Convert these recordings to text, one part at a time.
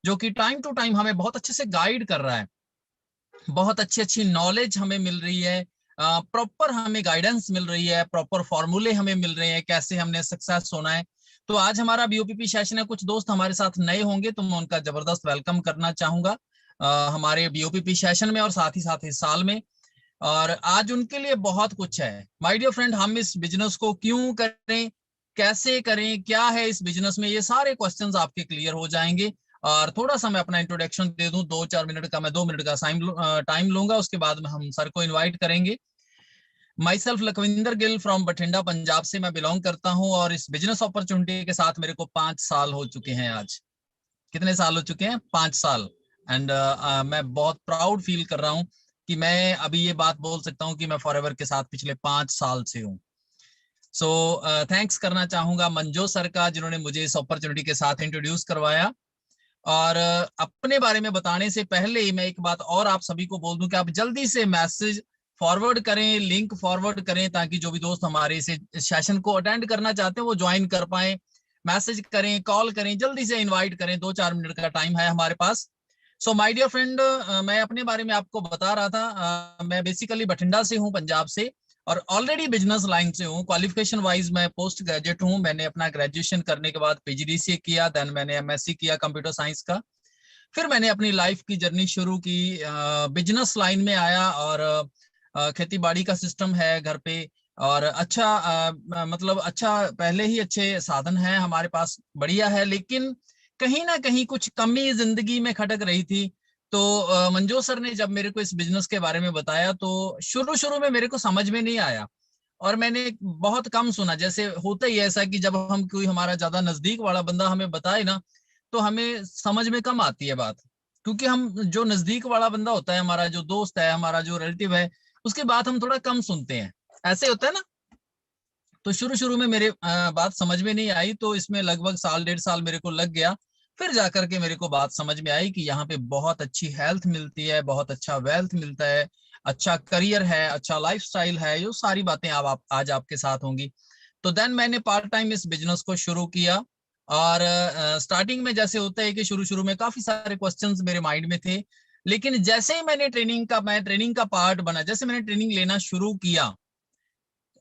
जो कि time to time हमें बहुत अच्छे से गाइड कर रहा है, बहुत अच्छी अच्छी नॉलेज हमें मिल रही है, प्रॉपर हमें गाइडेंस मिल रही है, प्रॉपर फॉर्मूले हमें मिल रहे हैं कैसे हमने सक्सेस होना है। तो आज हमारा बीओपीपी सेशन है, कुछ दोस्त हमारे साथ नए होंगे तो मैं उनका जबरदस्त वेलकम करना चाहूंगा हमारे बीओपीपी सेशन में और साथ ही साल में। और आज उनके लिए बहुत कुछ है माय डियर फ्रेंड। हम इस बिजनेस को क्यों करें, कैसे करें, क्या है इस बिजनेस में, ये सारे क्वेश्चंस आपके क्लियर हो जाएंगे। और थोड़ा सा मैं अपना इंट्रोडक्शन दे दूं, 2-4 मिनट का, मैं 2 मिनट का टाइम लूंगा, उसके बाद में हम सर को इनवाइट करेंगे। My self Lakhwinder Gill from Bathinda Punjab से मैं बिलोंग करता हूं और इस बिजनेस अपॉर्चुनिटी के साथ मेरे को 5 साल हो चुके हैं आज। कितने साल हो चुके हैं? 5 साल। एंड मैं बहुत प्राउड फील कर रहा हूं कि मैं अभी ये बात बोल सकता हूं कि मैं फॉरएवर के साथ पिछले 5 साल से हूं। सो थैंक्स करना चाहूंगा मंजो सर का, जिन्होंने मुझे इस अपॉर्चुनिटी के साथ इंट्रोड्यूस करवाया। और अपने बारे में बताने से पहले ही मैं एक बात और आप सभी को बोल दूं कि आप जल्दी से मैसेज फॉरवर्ड करें, लिंक फॉरवर्ड करें, ताकि जो भी दोस्त हमारे इस सेशन को अटेंड करना चाहते हैं वो ज्वाइन कर पाए। मैसेज करें, कॉल करें, जल्दी से इनवाइट करें, 2-4 मिनट का टाइम है हमारे पास। सो माय डियर फ्रेंड, मैं अपने बारे में आपको बता रहा था, मैं बेसिकली बठिंडा से हूँ, पंजाब से, और ऑलरेडी बिजनेस लाइन से हूँ। क्वालिफिकेशन वाइज मैं पोस्ट ग्रेजुएट हूँ। मैंने अपना ग्रेजुएशन करने के बाद पीजीडीसीए किया, देन मैंने एमएससी किया कंप्यूटर साइंस का। फिर मैंने अपनी लाइफ की जर्नी शुरू की, बिजनेस लाइन में आया, और खेती बाड़ी का सिस्टम है घर पे, और अच्छा मतलब अच्छा, पहले ही अच्छे साधन हैं हमारे पास, बढ़िया है, लेकिन कहीं ना कहीं कुछ कमी जिंदगी में खटक रही थी। तो मंजो सर ने जब मेरे को इस बिजनेस के बारे में बताया तो शुरू शुरू में मेरे को समझ में नहीं आया, और मैंने बहुत कम सुना। जैसे होता ही ऐसा कि जब हम कोई हमारा ज्यादा नजदीक वाला बंदा हमें बताए ना, तो हमें समझ में कम आती है बात, क्योंकि हम जो नजदीक वाला बंदा होता है, हमारा जो दोस्त है, हमारा जो रिलेटिव है, उसकी बात हम थोड़ा कम सुनते हैं, ऐसे होता है ना। तो शुरू शुरू में मेरे बात समझ में नहीं आई, तो इसमें लगभग साल 1.5 साल मेरे को लग गया। फिर जाकर के मेरे को बात समझ में आई कि यहाँ पे बहुत अच्छी हेल्थ मिलती है, बहुत अच्छा वेल्थ मिलता है, अच्छा करियर है, अच्छा लाइफस्टाइल है, ये सारी बातें आप आज आपके साथ होंगी। तो देन मैंने पार्ट टाइम इस बिजनेस को शुरू किया। और स्टार्टिंग में जैसे होता है कि शुरू शुरू में काफी सारे क्वेश्चंस मेरे माइंड में थे, लेकिन जैसे ही मैं ट्रेनिंग का पार्ट बना, जैसे मैंने ट्रेनिंग लेना शुरू किया,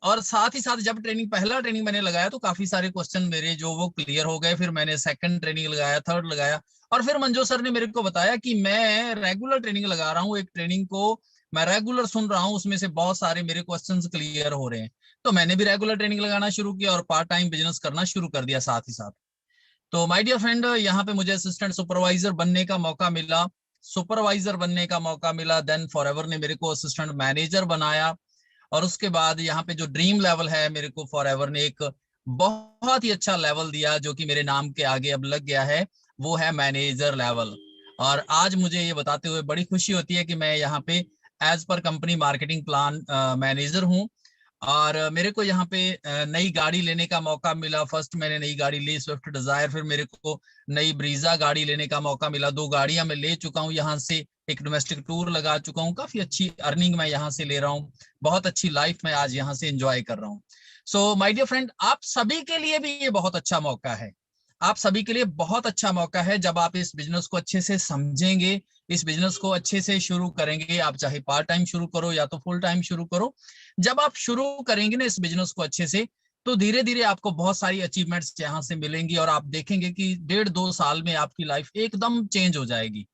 और साथ ही साथ जब पहला ट्रेनिंग मैंने लगाया तो काफी सारे क्वेश्चन मेरे जो वो क्लियर हो गए। फिर मैंने सेकंड ट्रेनिंग लगाया, थर्ड लगाया, और फिर मंजू सर ने मेरे को बताया कि मैं रेगुलर ट्रेनिंग लगा रहा हूँ, एक ट्रेनिंग को मैं रेगुलर सुन रहा हूँ, उसमें से बहुत सारे मेरे क्वेश्चंस क्लियर हो रहे हैं। तो मैंने भी रेगुलर ट्रेनिंग लगाना शुरू किया और पार्ट टाइम बिजनेस करना शुरू कर दिया साथ ही साथ। तो माय डियर फ्रेंड, यहाँ पे मुझे असिस्टेंट सुपरवाइजर बनने का मौका मिला, सुपरवाइजर बनने का मौका मिला, देन फॉरएवर ने मेरे को असिस्टेंट मैनेजर बनाया। और उसके बाद यहाँ पे जो ड्रीम लेवल है, मेरे को फॉरएवर ने एक बहुत ही अच्छा लेवल दिया जो कि मेरे नाम के आगे अब लग गया है, वो है मैनेजर लेवल। और आज मुझे ये बताते हुए बड़ी खुशी होती है कि मैं यहाँ पे as per company marketing plan manager हूँ। और मेरे को यहाँ पे नई गाड़ी लेने का मौका मिला। फर्स्ट मैंने नई गाड़ी ली स्विफ्ट डिजायर, फिर मेरे को नई ब्रीजा गाड़ी लेने का मौका मिला। 2 गाड़ियां मैं ले चुका हूँ यहाँ से, एक डोमेस्टिक टूर लगा चुका हूँ, काफी अच्छी अर्निंग मैं यहाँ से ले रहा हूँ, बहुत अच्छी लाइफ मैं आज यहाँ से एंजॉय कर रहा हूँ। सो माय डियर फ्रेंड, आप सभी के लिए भी ये बहुत अच्छा मौका है, आप सभी के लिए बहुत अच्छा मौका है। जब आप इस बिजनेस को अच्छे से समझेंगे, इस बिजनेस को अच्छे से शुरू करेंगे, आप चाहे पार्ट टाइम शुरू करो या तो फुल टाइम शुरू करो, जब आप शुरू करेंगे ना इस बिजनेस को अच्छे से, तो धीरे धीरे आपको बहुत सारी अचीवमेंट्स यहाँ से मिलेंगी, और आप देखेंगे कि 1.5-2 साल में आपकी लाइफ एकदम चेंज हो जाएगी।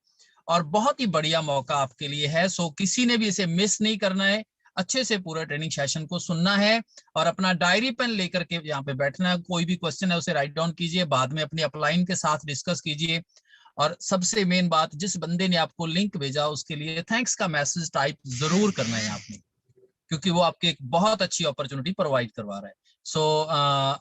और बहुत ही बढ़िया मौका आपके लिए है। सो किसी ने भी इसे मिस नहीं करना है, अच्छे से पूरा ट्रेनिंग सेशन को सुनना है, और अपना डायरी पेन लेकर के यहाँ पे बैठना है। कोई भी क्वेश्चन है उसे राइट डाउन कीजिए, बाद में अपनी अपलाइन के साथ डिस्कस कीजिए। और सबसे मेन बात, जिस बंदे ने आपको लिंक भेजा उसके लिए थैंक्स का मैसेज टाइप जरूर करना है आपने, क्योंकि वो आपके एक बहुत अच्छी अपॉर्चुनिटी प्रोवाइड करवा रहा है। सो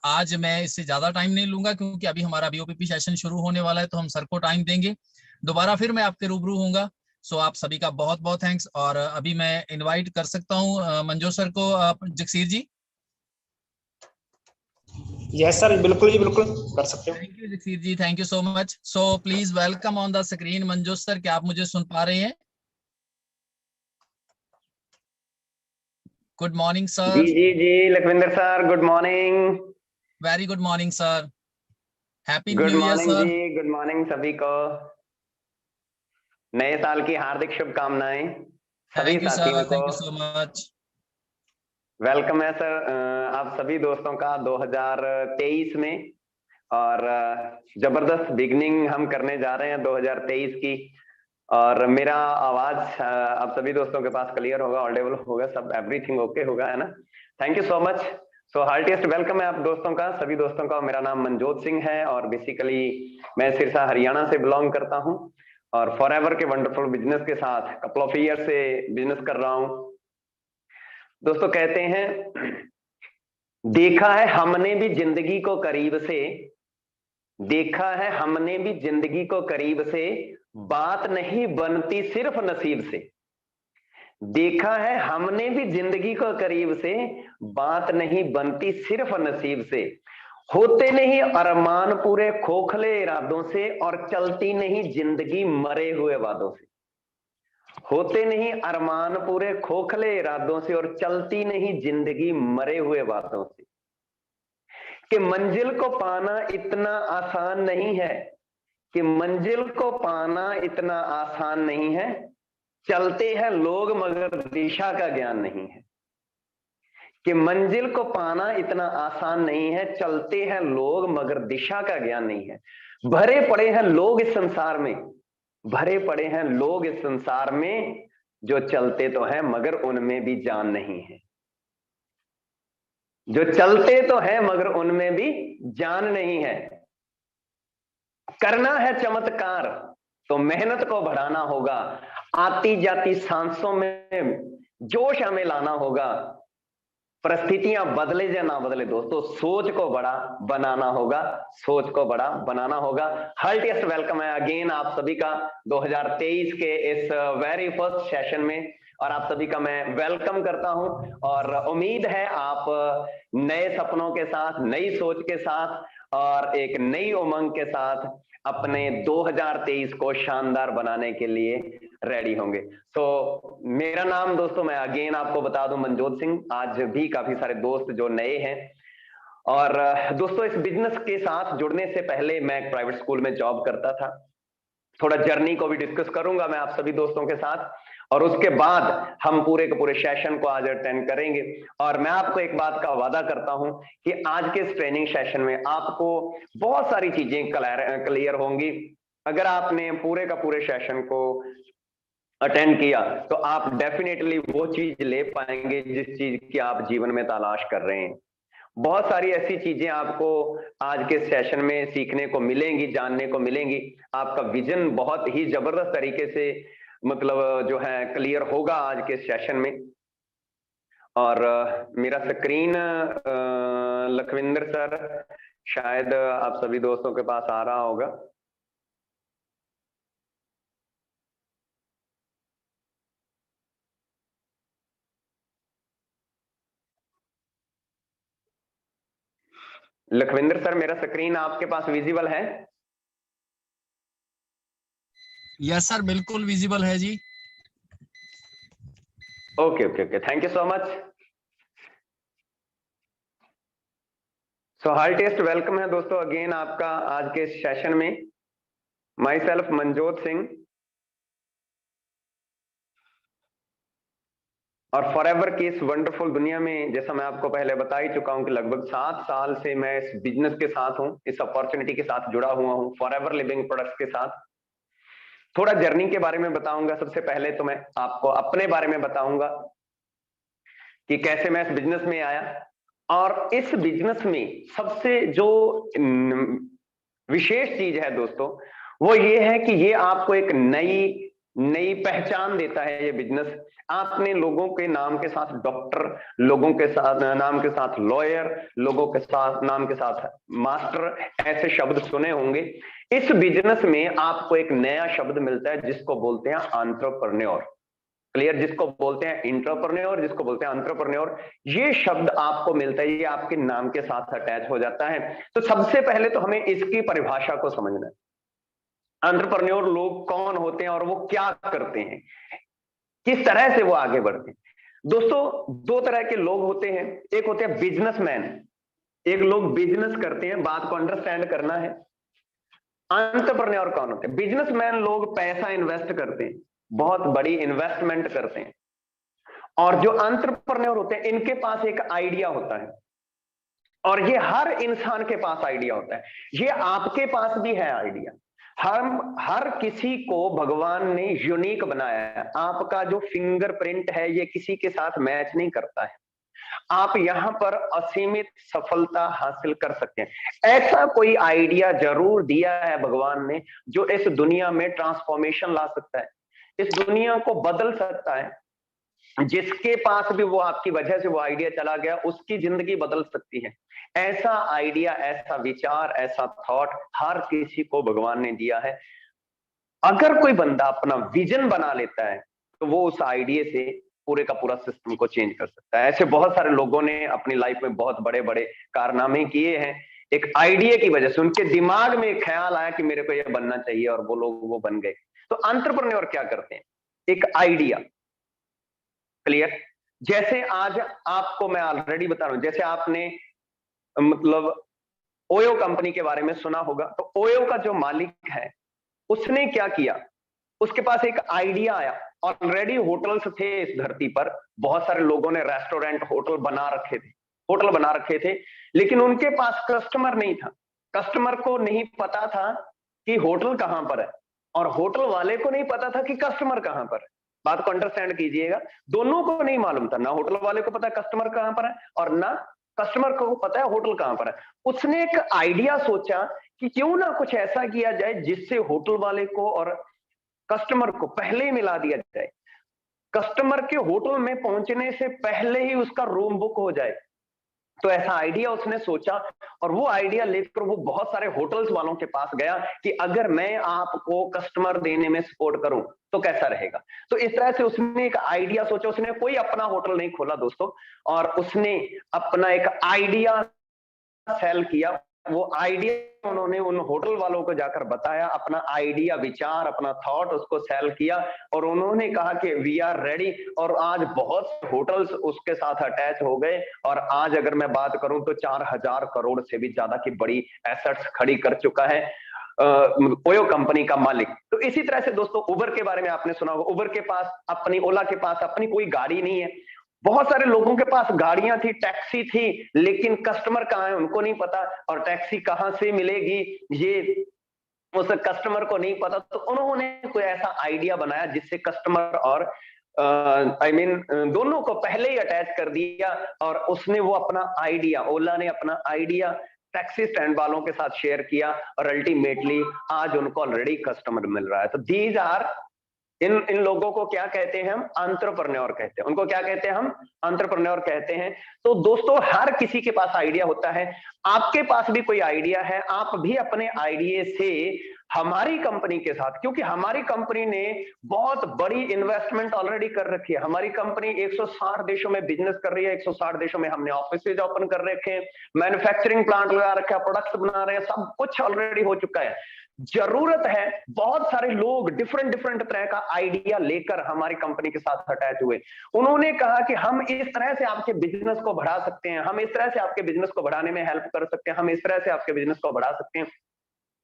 आज मैं इससे ज्यादा टाइम नहीं लूंगा, क्योंकि अभी हमारा बीओपीपी सेशन शुरू होने वाला है, तो हम सर को टाइम देंगे, दोबारा फिर मैं आपके रूबरू होऊंगा। सो आप सभी का बहुत बहुत थैंक्स। और अभी मैं इनवाइट कर सकता हूँ मंजो सर को, जगसीर जी। यस सर, बिल्कुल जी, बिल्कुल कर सकते हो। Thank you Jagsir ji, thank you so much. So please welcome on the screen Manjo sir, क्या आप मुझे सुन पा रहे हैं? गुड मॉर्निंग जी सर। जी जी Lakhwinder sir, good morning. Very good morning sir, happy good new year morning sir. जी, गुड मॉर्निंग सभी को। नए साल की हार्दिक शुभकामनाएं सभी थैंक यू साथियों सर, को। Thank you so much. Welcome है सर आप सभी दोस्तों का 2023 में। और जबरदस्त बिगनिंग हम करने जा रहे हैं 2023 की। और मेरा आवाज आप सभी दोस्तों के पास क्लियर होगा, ऑडिबल होगा, सब एवरीथिंग ओके होगा, है ना? Thank you so much. So heartiest welcome है आप दोस्तों का, सभी दोस्तों का। मेरा नाम मनजोत सिंह है और बेसिकली मैं सिरसा हरियाणा से बिलोंग करता हूं और फॉरएवर के वंडरफुल बिजनेस के साथ कपल ऑफ ईयर से बिजनेस कर रहा हूं। दोस्तों कहते हैं, देखा है हमने भी जिंदगी को करीब से, देखा है हमने भी जिंदगी को करीब से, बात नहीं बनती सिर्फ नसीब से। देखा है हमने भी जिंदगी को करीब से, बात नहीं बनती सिर्फ नसीब से। होते नहीं अरमान पूरे खोखले इरादों से, और चलती नहीं जिंदगी मरे हुए वादों से। होते नहीं अरमान पूरे खोखले इरादों से, और चलती नहीं जिंदगी मरे हुए वादों से। कि मंजिल को पाना इतना आसान नहीं है, कि मंजिल को पाना इतना आसान नहीं है। चलते हैं लोग मगर दिशा का ज्ञान नहीं है। कि मंजिल को पाना इतना आसान नहीं है, चलते हैं लोग मगर दिशा का ज्ञान नहीं है। भरे पड़े हैं लोग इस संसार में, भरे पड़े हैं लोग इस संसार में, जो चलते तो हैं मगर उनमें भी जान नहीं है। जो चलते तो हैं मगर उनमें भी जान नहीं है। करना है चमत्कार तो मेहनत को बढ़ाना होगा, आती जाती सांसों में जोश हमें लाना होगा। परिस्थितियां बदले या ना बदले दोस्तों, सोच को बड़ा बनाना होगा, सोच को बड़ा बनाना होगा। हार्टिएस्ट वेलकम है अगेन आप सभी का 2023 के इस वेरी फर्स्ट सेशन में, और आप सभी का मैं वेलकम करता हूं। और उम्मीद है आप नए सपनों के साथ, नई सोच के साथ और एक नई उमंग के साथ अपने 2023 को शानदार बनाने के लिए रेडी होंगे। तो मेरा नाम दोस्तों, मैं अगेन आपको बता दूं, मनजोत सिंह। आज भी काफी सारे दोस्त जो नए हैं। और दोस्तों इस बिजनेस के साथ जुड़ने से पहले मैं एक प्राइवेट स्कूल में जॉब करता था। थोड़ा जर्नी को भी डिस्कस करूंगा मैं आप सभी दोस्तों के साथ, और उसके बाद हम पूरे के पूरे सेशन को आज अटेंड करेंगे। और मैं आपको एक बात का वादा करता हूं कि आज के इस ट्रेनिंग सेशन में आपको बहुत सारी चीजें क्लियर होंगी। अगर आपने पूरे का पूरे सेशन को अटेंड किया तो आप डेफिनेटली वो चीज ले पाएंगे जिस चीज की आप जीवन में तलाश कर रहे हैं। बहुत सारी ऐसी चीजें आपको आज के सेशन में सीखने को मिलेंगी, जानने को मिलेंगी। आपका विजन बहुत ही जबरदस्त तरीके से मतलब जो है क्लियर होगा आज के सेशन में। और मेरा स्क्रीन लखविंदर सर शायद आप सभी दोस्तों के पास आ रहा होगा। लखविंदर सर, मेरा स्क्रीन आपके पास विजिबल है? यस सर, बिल्कुल विजिबल है जी। Okay okay okay, thank you so much. So heartiest welcome है दोस्तों अगेन आपका आज के सेशन में। माई सेल्फ मनजोत सिंह, और फॉरएवर की इस वंडरफुल दुनिया में, जैसा मैं आपको पहले बता ही चुका हूं कि लगभग 7 साल से मैं इस बिजनेस के साथ हूं, इस अपॉर्चुनिटी के साथ जुड़ा हुआ हूं, फॉरएवर लिविंग प्रोडक्ट्स के साथ। थोड़ा जर्नी के बारे में बताऊंगा। सबसे पहले तो मैं आपको अपने बारे में बताऊंगा कि कैसे मैं इस बिजनेस में आया। और इस बिजनेस में सबसे जो विशेष चीज है दोस्तों, वो ये है कि ये आपको एक नई नई पहचान देता है। ये बिजनेस आपने लोगों के नाम के साथ डॉक्टर, लोगों के साथ नाम के साथ लॉयर, लोगों के साथ नाम के साथ मास्टर, ऐसे शब्द सुने होंगे। इस बिजनेस में आपको एक नया शब्द मिलता है जिसको बोलते हैं एंटरप्रेन्योर। क्लियर? जिसको बोलते हैं इंटरप्रेन्योर, जिसको बोलते हैं एंटरप्रेन्योर, ये शब्द आपको मिलता है, ये आपके नाम के साथ अटैच हो जाता है। तो सबसे पहले तो हमें इसकी परिभाषा को समझना है। एंटरप्रेन्योर लोग कौन होते हैं और वो क्या करते हैं, किस तरह से वो आगे बढ़ते हैं। दोस्तों 2 तरह के लोग होते हैं। एक होते हैं बिजनेसमैन, एक लोग बिजनेस करते हैं, बात को अंडरस्टैंड करना है। एंटरप्रेन्योर कौन होते हैं? बिजनेसमैन लोग पैसा इन्वेस्ट करते हैं, बहुत बड़ी इन्वेस्टमेंट करते हैं, और जो एंटरप्रेन्योर होते हैं इनके पास एक आइडिया होता है, और ये हर इंसान के पास आइडिया होता है। ये आपके पास भी है आइडिया। हर किसी को भगवान ने यूनिक बनाया है। आपका जो फिंगरप्रिंट है ये किसी के साथ मैच नहीं करता है। आप यहां पर असीमित सफलता हासिल कर सकते हैं। ऐसा कोई आइडिया जरूर दिया है भगवान ने जो इस दुनिया में ट्रांसफॉर्मेशन ला सकता है, इस दुनिया को बदल सकता है। जिसके पास भी वो आपकी वजह से वो आइडिया चला गया, उसकी जिंदगी बदल सकती है। ऐसा आइडिया, ऐसा विचार, ऐसा थॉट हर किसी को भगवान ने दिया है। अगर कोई बंदा अपना विजन बना लेता है तो वो उस आइडिया से पूरे का पूरा सिस्टम को चेंज कर सकता है। ऐसे बहुत सारे लोगों ने अपनी लाइफ में बहुत बड़े बड़े कारनामे किए हैं, एक आइडिया की वजह से। उनके दिमाग में एक ख्याल आया कि मेरे को ये बनना चाहिए, और वो लोग वो बन गए। तो एंटरप्रेन्योर क्या करते हैं? एक आइडिया। क्लियर? जैसे आज आपको मैं ऑलरेडी बता रहा हूं, जैसे आपने मतलब ओयो कंपनी के बारे में सुना होगा, तो ओयो का जो मालिक है उसने क्या किया, उसके पास एक आइडिया आया। ऑलरेडी होटल्स थे इस धरती पर, बहुत सारे लोगों ने रेस्टोरेंट होटल बना रखे थे, लेकिन उनके पास कस्टमर नहीं था। कस्टमर को नहीं पता था कि होटल कहां पर है, और होटल वाले को नहीं पता था कि कस्टमर कहां पर है। बात को अंडरस्टैंड कीजिएगा, दोनों को नहीं मालूम था, ना होटल वाले को पता है कस्टमर कहां पर है, और ना कस्टमर को पता है होटल कहां पर है। उसने एक आइडिया सोचा कि क्यों ना कुछ ऐसा किया जाए जिससे होटल वाले को और कस्टमर को पहले ही मिला दिया जाए, कस्टमर के होटल में पहुंचने से पहले ही उसका रूम बुक हो जाए। तो ऐसा आइडिया उसने सोचा, और वो आइडिया लेकर वो बहुत सारे होटल्स वालों के पास गया कि अगर मैं आपको कस्टमर देने में सपोर्ट करूं तो कैसा रहेगा। तो इस तरह से उसने एक आइडिया सोचा। उसने कोई अपना होटल नहीं खोला दोस्तों, और उसने अपना एक आइडिया सेल किया। वो आइडिया उन्होंने उन होटल वालों को जाकर बताया, अपना आइडिया, विचार, अपना थॉट उसको सेल किया, और उन्होंने कहा कि वी आर रेडी। और आज बहुत से होटल्स उसके साथ अटैच हो गए, और आज अगर मैं बात करूं तो 4000 करोड़ से भी ज्यादा की बड़ी एसेट्स खड़ी कर चुका है ओयो कंपनी का मालिक। तो इसी तरह से दोस्तों उबर के बारे में आपने सुना होगा। उबर के पास अपनी, ओला के पास अपनी कोई गाड़ी नहीं है। बहुत सारे लोगों के पास गाड़ियां थी, टैक्सी थी, लेकिन कस्टमर कहाँ है उनको नहीं पता, और टैक्सी कहां से मिलेगी ये उस कस्टमर को नहीं पता। तो उन्होंने कोई ऐसा आइडिया बनाया जिससे कस्टमर और दोनों को पहले ही अटैच कर दिया, और उसने वो अपना आइडिया, ओला ने अपना आइडिया टैक्सी स्टैंड वालों के साथ शेयर किया, और अल्टीमेटली आज उनको ऑलरेडी कस्टमर मिल रहा है। तो दीज आर, इन लोगों को क्या कहते हैं? हम एंटरप्रेन्योर कहते हैं। उनको क्या कहते हैं? हम एंटरप्रेन्योर कहते हैं। तो दोस्तों हर किसी के पास आइडिया होता है। आपके पास भी कोई आइडिया है, आप भी अपने आइडिया से हमारी कंपनी के साथ, क्योंकि हमारी कंपनी ने बहुत बड़ी इन्वेस्टमेंट ऑलरेडी कर रखी है। हमारी कंपनी 160 देशों में बिजनेस कर रही है, 160 देशों में हमने ऑफिसेज ओपन कर रखे हैं, मैन्युफैक्चरिंग प्लांट लगा रखा है, प्रोडक्ट्स बना रहे हैं, सब कुछ ऑलरेडी हो चुका है। जरूरत है बहुत सारे लोग डिफरेंट तरह का आइडिया लेकर हमारी कंपनी के साथ अटैच हुए। उन्होंने कहा कि हम इस तरह से आपके बिजनेस को बढ़ा सकते हैं, हम इस तरह से आपके बिजनेस को बढ़ाने में हेल्प कर सकते हैं, हम इस तरह से आपके बिजनेस को बढ़ा सकते हैं।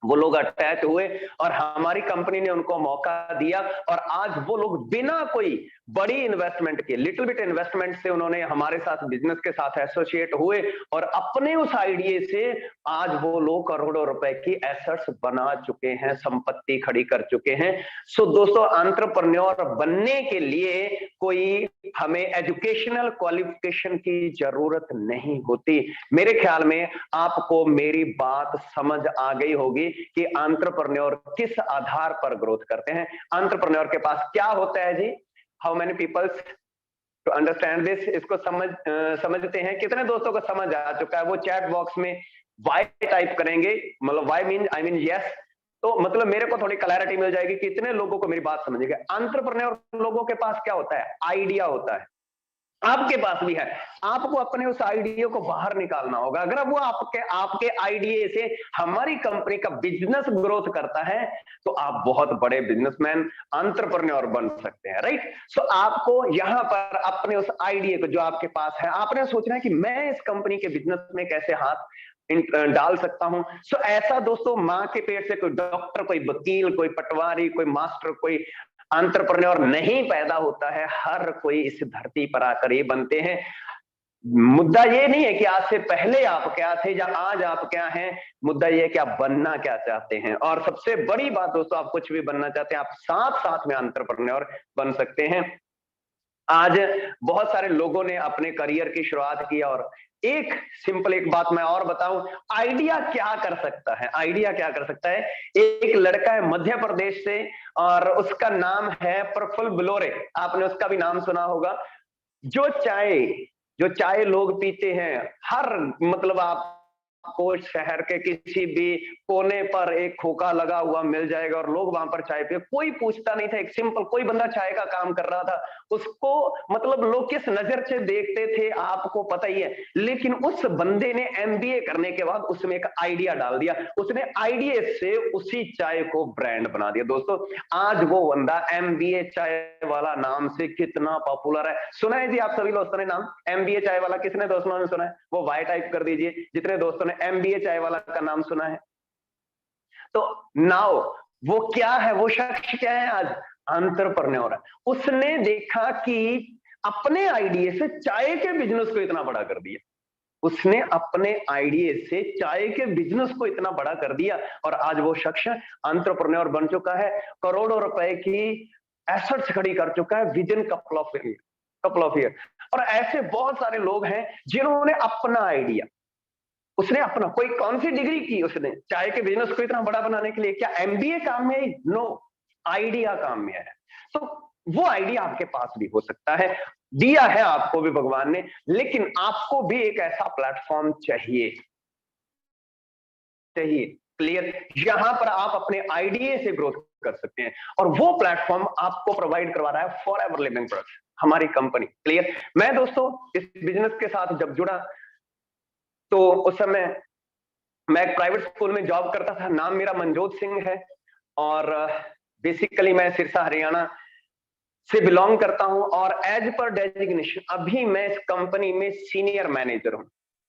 वो लोग अटैच हुए, और हमारी कंपनी ने उनको मौका दिया, और आज वो लोग बिना कोई बड़ी इन्वेस्टमेंट के, लिटिल बिट इन्वेस्टमेंट से उन्होंने हमारे साथ बिजनेस के साथ एसोसिएट हुए, और अपने उस आइडिया से आज वो लोग करोड़ों रुपए की एसेट्स बना चुके हैं, संपत्ति खड़ी कर चुके हैं। सो दोस्तों एंटरप्रेन्योर बनने के लिए कोई हमें एजुकेशनल क्वालिफिकेशन की जरूरत नहीं होती। मेरे ख्याल में आपको मेरी बात समझ आ गई होगी कि एंटरप्रेन्योर किस आधार पर ग्रोथ करते हैं। एंटरप्रेन्योर के पास क्या होता है जी? How many peoples to understand this? इसको समझते हैं? कितने दोस्तों को समझ आ चुका है? वो चैट बॉक्स में वाई टाइप करेंगे, मतलब Y mean I mean yes, तो मतलब मेरे को थोड़ी क्लैरिटी मिल जाएगी कि कितने लोगों को मेरी बात समझेगा। एंटरप्रेन्योर लोगों के पास क्या होता है? आइडिया होता है। आपके पास भी है, आपको अपने उस आइडिया को बाहर निकालना होगा। अगर वो आपके आइडिया से हमारी कंपनी का बिजनेस ग्रोथ करता है तो आप बहुत बड़े बिजनेसमैन, एंटरप्रेन्योर बन सकते हैं, राइट? सो आपको यहां पर अपने उस आइडिया को जो आपके पास है, आपने सोचना है कि मैं इस कंपनी के बिजनेस में कैसे हाथ डाल सकता हूं। सो ऐसा दोस्तों माँ के पेट से कोई डॉक्टर, कोई वकील, कोई पटवारी, कोई मास्टर, कोई एंटरप्रेन्योर नहीं पैदा होता है। हर कोई इस धरती पर आकर ही बनते हैं। मुद्दा ये नहीं है कि आज से पहले आप क्या थे या आज आप क्या हैं, मुद्दा ये है कि आप बनना क्या चाहते हैं। और सबसे बड़ी बात दोस्तों, आप कुछ भी बनना चाहते हैं, आप साथ साथ में एंटरप्रेन्योर बन सकते हैं। आज बहुत सारे लोगों ने अपने करियर की शुरुआत की, और एक सिंपल एक बात मैं और बताऊं, आइडिया क्या कर सकता है, आइडिया क्या कर सकता है। एक लड़का है मध्य प्रदेश से और उसका नाम है प्रफुल्ल बिलोरे, आपने उसका भी नाम सुना होगा। जो चाय लोग पीते हैं, हर मतलब आपको शहर के किसी भी कोने पर एक खोखा लगा हुआ मिल जाएगा और लोग वहां पर चाय पिए, कोई पूछता नहीं था। एक सिंपल कोई बंदा चाय का काम कर रहा था, उसको मतलब लोग किस नजर से देखते थे आपको पता ही है। लेकिन उस बंदे ने एमबीए करने के बाद उसमें एक आइडिया डाल दिया, उसने आइडिया से उसी चाय को ब्रांड बना दिया। दोस्तों आज वो बंदा एमबीए चाय वाला नाम से कितना पॉपुलर है, सुना है जी आप सभी दोस्तों ने नाम एमबीए चाय वाला? किसने दोस्तों ने सुना है? वो वाई टाइप कर दीजिए जितने दोस्तों ने एमबीए चाय वाला का नाम सुना है। तो नाउ वो क्या है, वो शख्स क्या है आज? एंटरप्रेन्योर है। उसने देखा कि अपने आइडिया से चाय के बिजनेस को इतना बड़ा कर दिया, उसने अपने आइडिया से चाय के बिजनेस को इतना बड़ा कर दिया और आज वो शख्स एंटरप्रेन्योर बन चुका है, करोड़ों रुपए की एसेट्स खड़ी कर चुका है with in couple of year. और ऐसे बहुत सारे लोग हैं जिन्होंने अपना आइडिया, उसने अपना कोई कौन सी डिग्री की उसने चाय के बिजनेस को इतना बड़ा बनाने के लिए? क्या एमबीए काम में है? नो, आइडिया काम में है। तो वो आइडिया आपके पास भी हो सकता है, दिया है आपको भी भगवान ने, लेकिन आपको भी एक ऐसा प्लेटफॉर्म चाहिए। क्लियर? यहां पर आप अपने आइडिया से ग्रोथ कर सकते हैं और वो प्लेटफॉर्म आपको प्रोवाइड करवा रहा है फॉरएवर लिविंग प्रोडक्ट्स, हमारी कंपनी। क्लियर? मैं दोस्तों इस बिजनेस के साथ जब जुड़ा तो उस समय मैं एक प्राइवेट स्कूल में जॉब करता था, नाम मेरा मनजोत सिंह है और बेसिकली मैं सिरसा हरियाणा से बिलोंग करता हूं और एज पर डेजिग्नेशन अभी मैं इस कंपनी में सीनियर मैनेजर हूं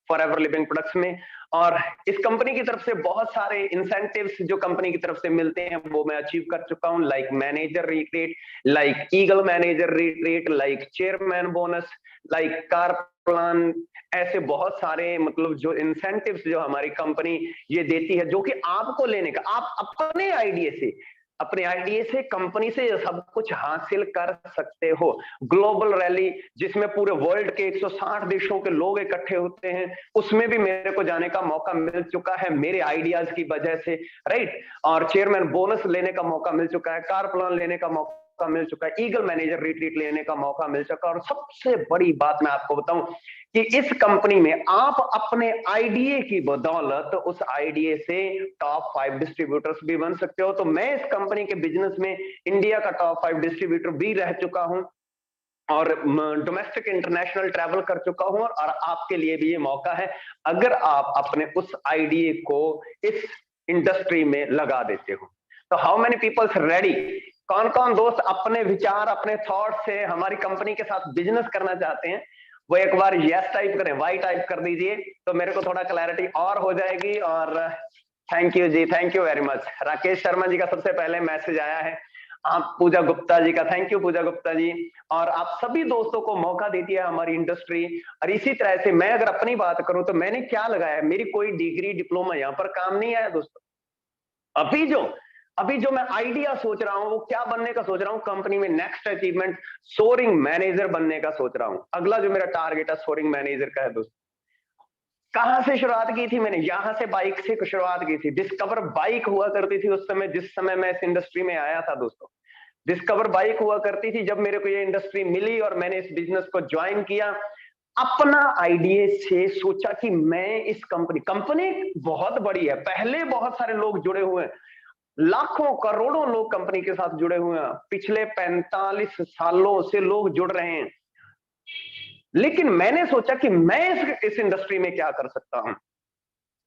फॉरएवर लिविंग प्रोडक्ट्स में। और इस कंपनी की तरफ से बहुत सारे इंसेंटिव्स जो कंपनी की तरफ से मिलते हैं वो मैं अचीव कर चुका हूं, like manager retreat, like eagle manager retreat, like chairman bonus, like car plan, ऐसे बहुत सारे मतलब जो इंसेंटिव्स जो हमारी कंपनी ये देती है, जो कि आपको लेने का, आप अपने आइडिया से कंपनी से सब कुछ हासिल कर सकते हो। ग्लोबल रैली जिसमें पूरे वर्ल्ड के 160 देशों के लोग इकट्ठे होते हैं, उसमें भी मेरे को जाने का मौका मिल चुका है मेरे आइडियाज की वजह से, राइट। और चेयरमैन बोनस लेने का मौका मिल चुका है, कार प्लान लेने का मौका मिल चुका है, ईगल मैनेजर रिट्रीट लेने का मौका मिल चुका है। और सबसे बड़ी बात मैं आपको बताऊं कि इस कंपनी में आप अपने आइडिया की बदौलत उस आइडिया से टॉप 5 डिस्ट्रीब्यूटर्स भी बन सकते हो। तो मैं इस कंपनी के बिजनेस में इंडिया का टॉप 5 डिस्ट्रीब्यूटर भी रह चुका हूं और डोमेस्टिक इंटरनेशनल ट्रैवल कर चुका हूं और आपके लिए भी ये मौका है अगर आप अपने उस आइडिया को इस इंडस्ट्री में लगा देते हो। तो हाउ मेनी पीपल्स रेडी? कौन कौन दोस्त अपने विचार अपने थॉट से हमारी कंपनी के साथ बिजनेस करना चाहते हैं? वो एक बार यस टाइप करें, वाई टाइप कर दीजिए तो मेरे को थोड़ा क्लैरिटी और हो जाएगी। और थैंक यू जी, thank you very much. Rakesh Sharma ji का सबसे पहले मैसेज आया है, आप पूजा गुप्ता जी का थैंक यू पूजा गुप्ता जी। और आप सभी दोस्तों को मौका देती है हमारी इंडस्ट्री। और इसी तरह से मैं अगर अपनी बात करूं तो मैंने क्या लगाया, मेरी कोई डिग्री डिप्लोमा यहाँ पर काम नहीं आया दोस्तों। अभी जो मैं आइडिया सोच रहा हूं वो क्या बनने का सोच रहा हूं, कंपनी में नेक्स्ट अचीवमेंट सोरिंग मैनेजर बनने का सोच रहा हूं। अगला जो मेरा टारगेट है सोरिंग मैनेजर का है दोस्तों। कहां से शुरुआत की थी मैंने? यहां से बाइक से शुरुआत की थी। डिस्कवर बाइक हुआ करती थी उस समय, जिस समय मैं इस इंडस्ट्री में आया था दोस्तों। डिस्कवर बाइक हुआ करती थी जब मेरे को ये इंडस्ट्री मिली और मैंने इस बिजनेस को ज्वाइन किया। अपना आइडिया से सोचा कि मैं इस कंपनी बहुत बड़ी है, पहले बहुत सारे लोग जुड़े हुए हैं, लाखों करोड़ों लोग कंपनी के साथ जुड़े हुए हैं, पिछले 45 सालों से लोग जुड़ रहे हैं। लेकिन मैंने सोचा कि मैं इस इंडस्ट्री में क्या कर सकता हूं,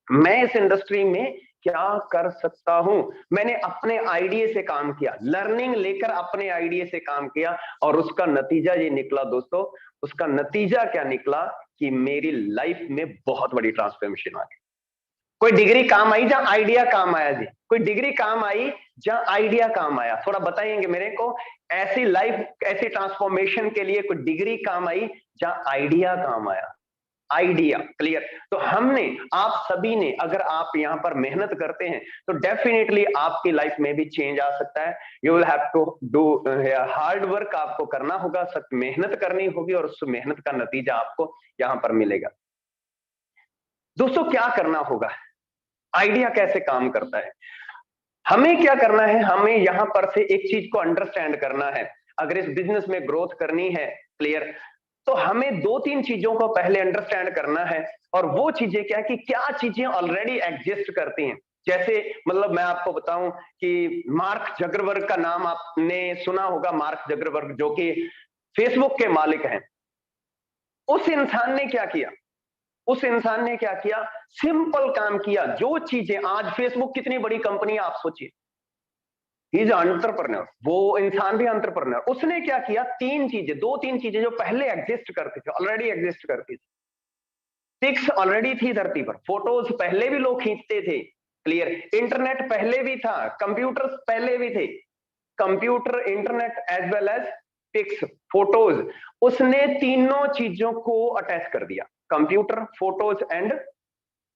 मैं इस इंडस्ट्री में क्या कर सकता हूं। मैंने अपने आइडिया से काम किया, लर्निंग लेकर अपने आइडिया से काम किया और उसका नतीजा ये निकला दोस्तों। उसका नतीजा क्या निकला कि मेरी लाइफ में बहुत बड़ी ट्रांसफॉर्मेशन आ गई। कोई डिग्री काम आई जहां आइडिया काम आया जी, कोई डिग्री काम आई जहां आइडिया काम आया, थोड़ा बताएंगे मेरे को, ऐसी लाइफ ऐसी ट्रांसफॉर्मेशन के लिए कोई डिग्री काम आई जहां आइडिया काम आया, आइडिया। क्लियर? तो हमने, आप सभी ने, अगर आप यहां पर मेहनत करते हैं तो डेफिनेटली आपकी लाइफ में भी चेंज आ सकता है। You will have to do hard work, आपको करना होगा, सख्त मेहनत करनी होगी और उस मेहनत का नतीजा आपको यहां पर मिलेगा। दोस्तों क्या करना होगा, आइडिया कैसे काम करता है, हमें क्या करना है, हमें यहां पर से एक चीज को अंडरस्टैंड करना है। अगर इस बिजनेस में ग्रोथ करनी है, क्लियर, तो हमें 2-3 चीजों को पहले अंडरस्टैंड करना है। और वो चीजें क्या है कि क्या चीजें ऑलरेडी एग्जिस्ट करती हैं। जैसे मतलब मैं आपको बताऊं कि मार्क जकरबर्ग का नाम आपने सुना होगा, मार्क जकरबर्ग जो कि फेसबुक के मालिक हैं। उस इंसान ने क्या किया, उस इंसान ने क्या किया, सिंपल काम किया। जो चीजें आज फेसबुक कितनी बड़ी कंपनी है आप सोचिए, ही इज एंटरप्रेन्योर, वो इंसान भी एंटरप्रेन्योर। उसने क्या किया, 3 चीजें, 2-3 चीजें जो पहले एग्जिस्ट करती थी, ऑलरेडी एग्जिस्ट करती थी। पिक्स ऑलरेडी थी धरती पर, फोटोज पहले भी लोग खींचते थे, क्लियर, इंटरनेट पहले भी था, कंप्यूटर्स पहले भी थे, computer, internet as well as pics, photos. उसने तीनों चीजों को अटैच कर दिया, कंप्यूटर, फोटोज एंड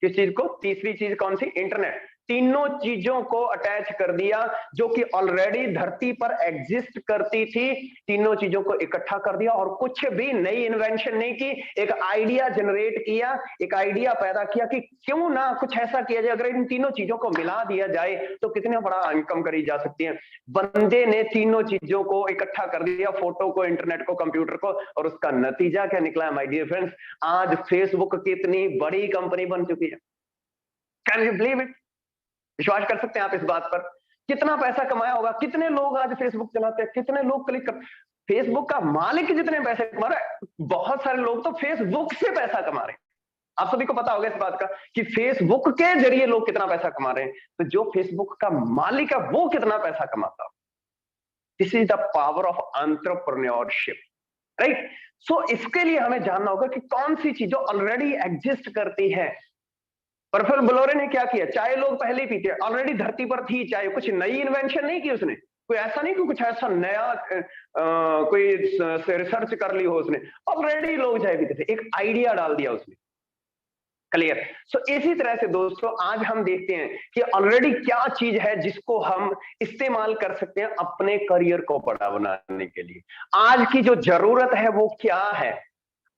किस चीज को, तीसरी चीज कौन सी, इंटरनेट। तीनों चीजों को अटैच कर दिया जो कि ऑलरेडी धरती पर एग्जिस्ट करती थी, तीनों चीजों को इकट्ठा कर दिया और कुछ भी नई इन्वेंशन नहीं की, एक आइडिया जनरेट किया, एक आइडिया पैदा किया कि क्यों ना कुछ ऐसा किया जाए, अगर इन तीनों चीजों को मिला दिया जाए तो कितने बड़ा इनकम करी जा सकती है। बंदे ने तीनों चीजों को इकट्ठा कर दिया, फोटो को, इंटरनेट को, कंप्यूटर को, और उसका नतीजा क्या निकला माय डियर फ्रेंड्स, आज फेसबुक कितनी बड़ी कंपनी बन चुकी है। Can you believe it? विश्वास कर सकते हैं आप इस बात पर? कितना पैसा कमाया होगा, कितने लोग आज फेसबुक चलाते हैं, कितने लोग क्लिक कर, फेसबुक का मालिक जितने पैसे कमा रहा है, बहुत सारे लोग तो फेसबुक से पैसा कमा रहे हैं। आप सभी को पता होगा इस बात का कि फेसबुक के जरिए लोग कितना पैसा कमा रहे हैं, तो जो फेसबुक का मालिक है वो कितना पैसा कमाता है। This is the power of entrepreneurship, right? So इसके लिए हमें जानना होगा कि कौन सी चीजें ऑलरेडी एग्जिस्ट करती है। परफेक्ट ब्लोरे ने क्या किया, चाय लोग पहले ही पीते, ऑलरेडी धरती पर थी चाय, कुछ नई इन्वेंशन नहीं की उसने, कोई ऐसा नहीं कि कुछ ऐसा नया कोई रिसर्च कर ली हो उसने, ऑलरेडी लोग चाय पीते थे, एक आइडिया डाल दिया उसने, क्लियर? सो इसी तरह से दोस्तों आज हम देखते हैं कि ऑलरेडी क्या चीज है जिसको हम इस्तेमाल कर सकते हैं अपने करियर को बड़ा बनाने के लिए। आज की जो जरूरत है वो क्या है,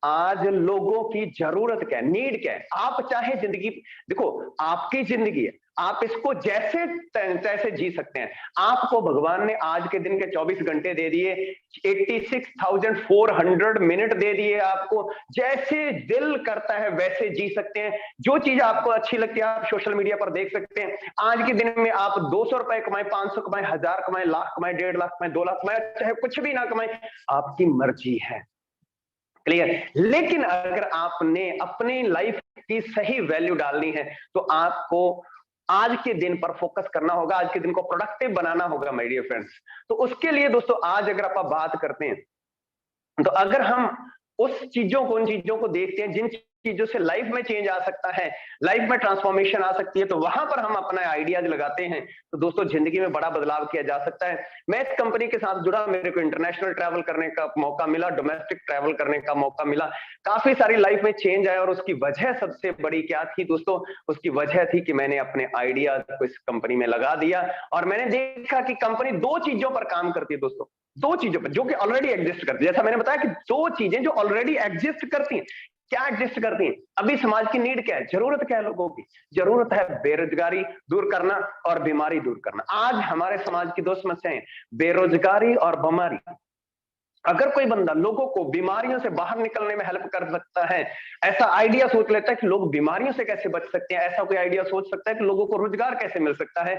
आज लोगों की जरूरत क्या है, नीड क्या है। आप चाहे जिंदगी, देखो आपकी जिंदगी है, आप इसको जैसे तैसे जी सकते हैं। आपको भगवान ने आज के दिन के 24 घंटे दे दिए, 86,400 मिनट दे दिए आपको, जैसे दिल करता है वैसे जी सकते हैं। जो चीज आपको अच्छी लगती है आप सोशल मीडिया पर देख सकते हैं। आज के दिन में आप 200 रुपए कमाए, 500 कमाए, 1000 कमाए, लाख कमाए, 1.5 लाख कमाए, 2 लाख कमाए, चाहे कुछ भी ना कमाए, आपकी मर्जी है, क्लियर? लेकिन अगर आपने अपनी लाइफ की सही वैल्यू डालनी है तो आपको आज के दिन पर फोकस करना होगा, आज के दिन को प्रोडक्टिव बनाना होगा माय डियर फ्रेंड्स। तो उसके लिए दोस्तों आज अगर आप बात करते हैं तो अगर हम उस चीजों को, उन चीजों को देखते हैं जिन चीजों से लाइफ में चेंज आ सकता है, लाइफ में ट्रांसफॉर्मेशन आ सकती है, तो वहां पर हम अपना आइडियाज लगाते हैं तो दोस्तों जिंदगी में बड़ा बदलाव किया जा सकता है। मैं इस कंपनी के साथ जुड़ा, मेरे को इंटरनेशनल ट्रैवल करने का मौका मिला, डोमेस्टिक ट्रैवल करने का मौका मिला, काफी सारी लाइफ में चेंज आया। और उसकी वजह सबसे बड़ी क्या थी दोस्तों, उसकी वजह थी कि मैंने अपने आइडियाज को इस कंपनी में लगा दिया और मैंने देखा कि कंपनी 2 चीजों पर काम करती है दोस्तों, 2 चीजों पर जो कि ऑलरेडी एग्जिस्ट करती है। जैसा मैंने बताया कि 2 चीजें जो ऑलरेडी एग्जिस्ट करती हैं, क्या एग्जिस्ट करती हैं? अभी समाज की नीड क्या है, जरूरत क्या है लोगों की? जरूरत है बेरोजगारी दूर करना और बीमारी दूर करना। आज हमारे समाज की 2 समस्याएं, बेरोजगारी और बीमारी। अगर कोई बंदा लोगों को बीमारियों से बाहर निकलने में हेल्प कर सकता है, ऐसा आइडिया सोच लेता है कि लोग बीमारियों से कैसे बच सकते हैं, ऐसा कोई आइडिया सोच सकता है कि लोगों को रोजगार कैसे मिल सकता है,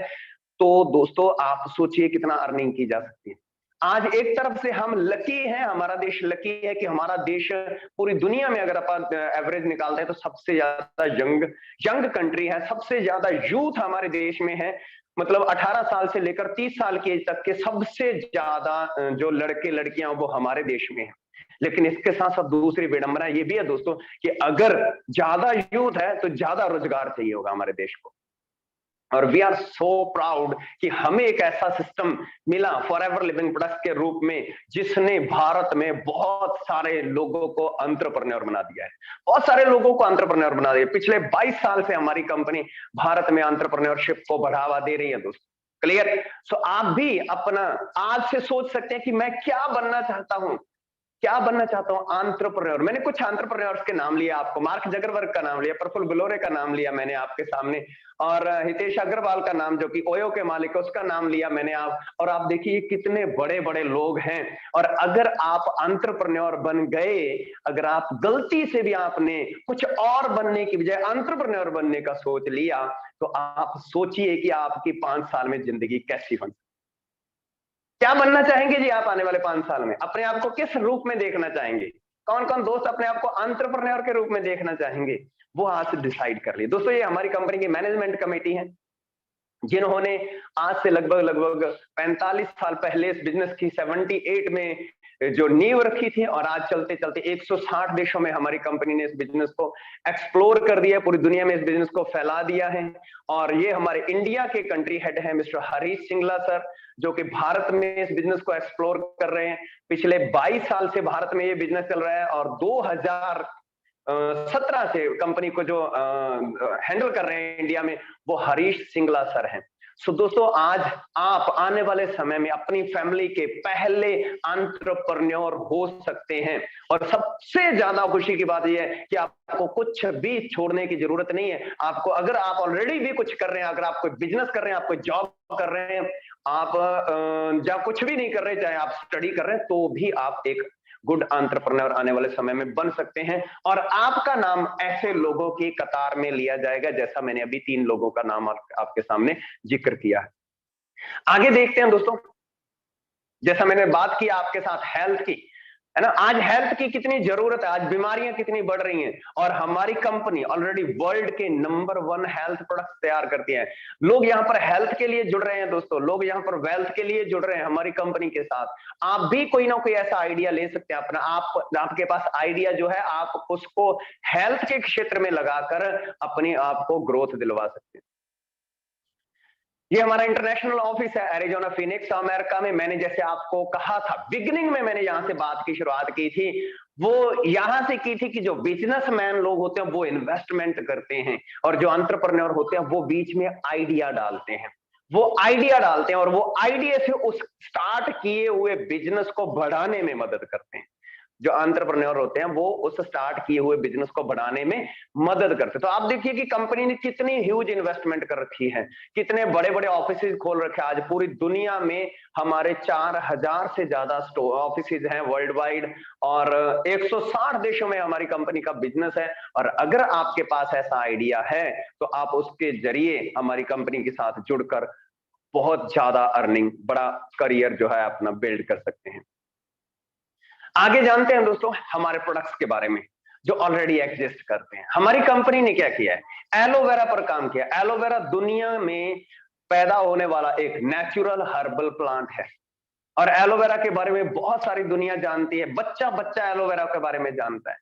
तो दोस्तों आप सोचिए कितना अर्निंग की जा सकती है। आज एक तरफ से हम लकी हैं, हमारा देश लकी है कि हमारा देश पूरी दुनिया में अगर आप एवरेज निकालते हैं तो सबसे ज्यादा यंग कंट्री है, सबसे ज्यादा यूथ हमारे देश में है। मतलब 18 साल से लेकर 30 साल की एज तक के सबसे ज्यादा जो लड़के लड़कियां वो हमारे देश में हैं। लेकिन इसके साथ साथ दूसरी विडंबना ये भी है दोस्तों कि अगर ज्यादा यूथ है तो ज्यादा रोजगार चाहिए होगा हमारे देश को। और वी आर सो प्राउड कि हमें एक ऐसा सिस्टम मिला फॉरएवर लिविंग प्रोडक्ट्स के रूप में, जिसने भारत में बहुत सारे लोगों को एंटरप्रेन्योर बना दिया है, बहुत सारे लोगों को एंटरप्रेन्योर बना दिया। पिछले 22 साल से हमारी कंपनी भारत में एंटरप्रेन्योरशिप को बढ़ावा दे रही है दोस्तों। क्लियर? सो आप भी अपना आज से सोच सकते हैं कि मैं क्या बनना चाहता हूं, क्या बनना चाहता हूं, एंटरप्रेन्योर। मैंने कुछ एंटरप्रेन्योर्स के नाम लिया आपको, मार्क जगरबर्ग का नाम लिया, प्रफुल्ल गुलोरे का नाम लिया मैंने आपके सामने, और हितेश अग्रवाल का नाम जो कि ओयो के मालिक है उसका नाम लिया मैंने और आप देखिए कितने बड़े बड़े लोग हैं। और अगर आप एंटरप्रेन्योर बन गए, अगर आप गलती से भी आपने कुछ और बनने की बजाय एंटरप्रेन्योर बनने का सोच लिया, तो आप सोचिए कि आपकी 5 साल में जिंदगी कैसी बन। क्या बनना चाहेंगे जी आप आने वाले 5 साल में? अपने आप को किस रूप में देखना चाहेंगे? कौन कौन दोस्त अपने आप को एंटरप्रेन्योर के रूप में देखना चाहेंगे, वो आज से डिसाइड कर लिए। दोस्तों ये हमारी कंपनी की मैनेजमेंट कमेटी है, जिन्होंने आज से लगभग 45 साल पहले इस बिजनेस की 78 में जो नींव रखी थी, और आज चलते चलते 160 देशों में हमारी कंपनी ने इस बिजनेस को एक्सप्लोर कर दिया, पूरी दुनिया में इस बिजनेस को फैला दिया है। और ये हमारे इंडिया के कंट्री हेड हैं मिस्टर हरीश सिंगला सर, जो कि भारत में इस बिजनेस को एक्सप्लोर कर रहे हैं। पिछले 22 साल से भारत में ये बिजनेस चल रहा है, और 2017 से कंपनी को जो हैंडल कर रहे हैं इंडिया में, वो हरीश सिंगला सर हैं। सो दोस्तों आज आप आने वाले समय में अपनी फैमिली के पहले एंटरप्रेन्योर हो सकते हैं। और सबसे ज्यादा खुशी की बात यह है कि आपको कुछ भी छोड़ने की जरूरत नहीं है। आपको, अगर आप ऑलरेडी भी कुछ कर रहे हैं, अगर आप कोई बिजनेस कर रहे हैं, आप कोई जॉब कर रहे हैं, आप या कुछ भी नहीं कर रहे, चाहे आप स्टडी कर रहे हैं, तो भी आप एक गुड एंटरप्रेन्योर आने वाले समय में बन सकते हैं। और आपका नाम ऐसे लोगों की कतार में लिया जाएगा, जैसा मैंने अभी 3 लोगों का नाम आपके सामने जिक्र किया है। आगे देखते हैं दोस्तों, जैसा मैंने बात की आपके साथ हेल्थ की, है ना, आज हेल्थ की कितनी जरूरत है, आज बीमारियां कितनी बढ़ रही हैं, और हमारी कंपनी ऑलरेडी वर्ल्ड के नंबर 1 हेल्थ प्रोडक्ट्स तैयार करती है। लोग यहाँ पर हेल्थ के लिए जुड़ रहे हैं दोस्तों, लोग यहाँ पर वेल्थ के लिए जुड़ रहे हैं हमारी कंपनी के साथ। आप भी कोई ना कोई ऐसा आइडिया ले सकते हैं अपना, आपके पास आइडिया जो है, आप उसको हेल्थ के क्षेत्र में लगाकर अपने आप को ग्रोथ दिलवा सकते हैं। ये हमारा इंटरनेशनल ऑफिस है एरिजोना फिनिक्स अमेरिका में। मैंने जैसे आपको कहा था बिगिनिंग में, मैंने यहां से बात की शुरुआत की थी, वो यहां से की थी कि जो बिजनेसमैन लोग होते हैं वो इन्वेस्टमेंट करते हैं, और जो एंटरप्रेन्योर होते हैं वो बीच में आइडिया डालते हैं, और वो आइडिया से उस स्टार्ट किए हुए बिजनेस को बढ़ाने में मदद करते हैं। जो एंटरप्रेन्योर होते हैं वो उस स्टार्ट किए हुए बिजनेस को बढ़ाने में मदद करते हैं। तो आप देखिए कि कंपनी ने कितनी ह्यूज इन्वेस्टमेंट कर रखी है, कितने बड़े बड़े ऑफिसेज खोल रखे हैं। आज पूरी दुनिया में हमारे 4000 से ज्यादा ऑफिसेज हैं वर्ल्ड वाइड, और 160 देशों में हमारी कंपनी का बिजनेस है। और अगर आपके पास ऐसा आइडिया है तो आप उसके जरिए हमारी कंपनी के साथ जुड़कर बहुत ज्यादा अर्निंग, बड़ा करियर जो है अपना बिल्ड कर सकते हैं। आगे जानते हैं दोस्तों हमारे प्रोडक्ट्स के बारे में जो ऑलरेडी एग्जिस्ट करते हैं। हमारी कंपनी ने क्या किया है, एलोवेरा पर काम किया। एलोवेरा दुनिया में पैदा होने वाला एक नेचुरल हर्बल प्लांट है, और एलोवेरा के बारे में बहुत सारी दुनिया जानती है, बच्चा बच्चा एलोवेरा के बारे में जानता है।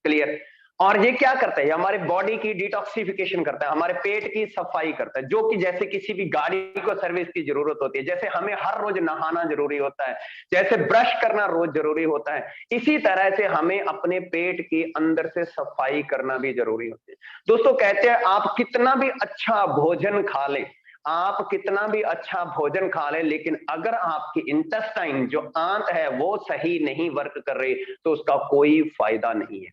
क्लियर? और ये क्या करता है, हमारे बॉडी की डिटॉक्सिफिकेशन करता है, हमारे पेट की सफाई करता है, जो कि जैसे किसी भी गाड़ी को सर्विस की जरूरत होती है, जैसे हमें हर रोज नहाना जरूरी होता है, जैसे ब्रश करना रोज जरूरी होता है, इसी तरह से हमें अपने पेट के अंदर से सफाई करना भी जरूरी होती है। दोस्तों कहते हैं आप कितना भी अच्छा भोजन खा लें, आप कितना भी अच्छा भोजन खा लें, लेकिन अगर आपकी इंटेस्टाइन जो आंत है वो सही नहीं वर्क कर रही, तो उसका कोई फायदा नहीं है।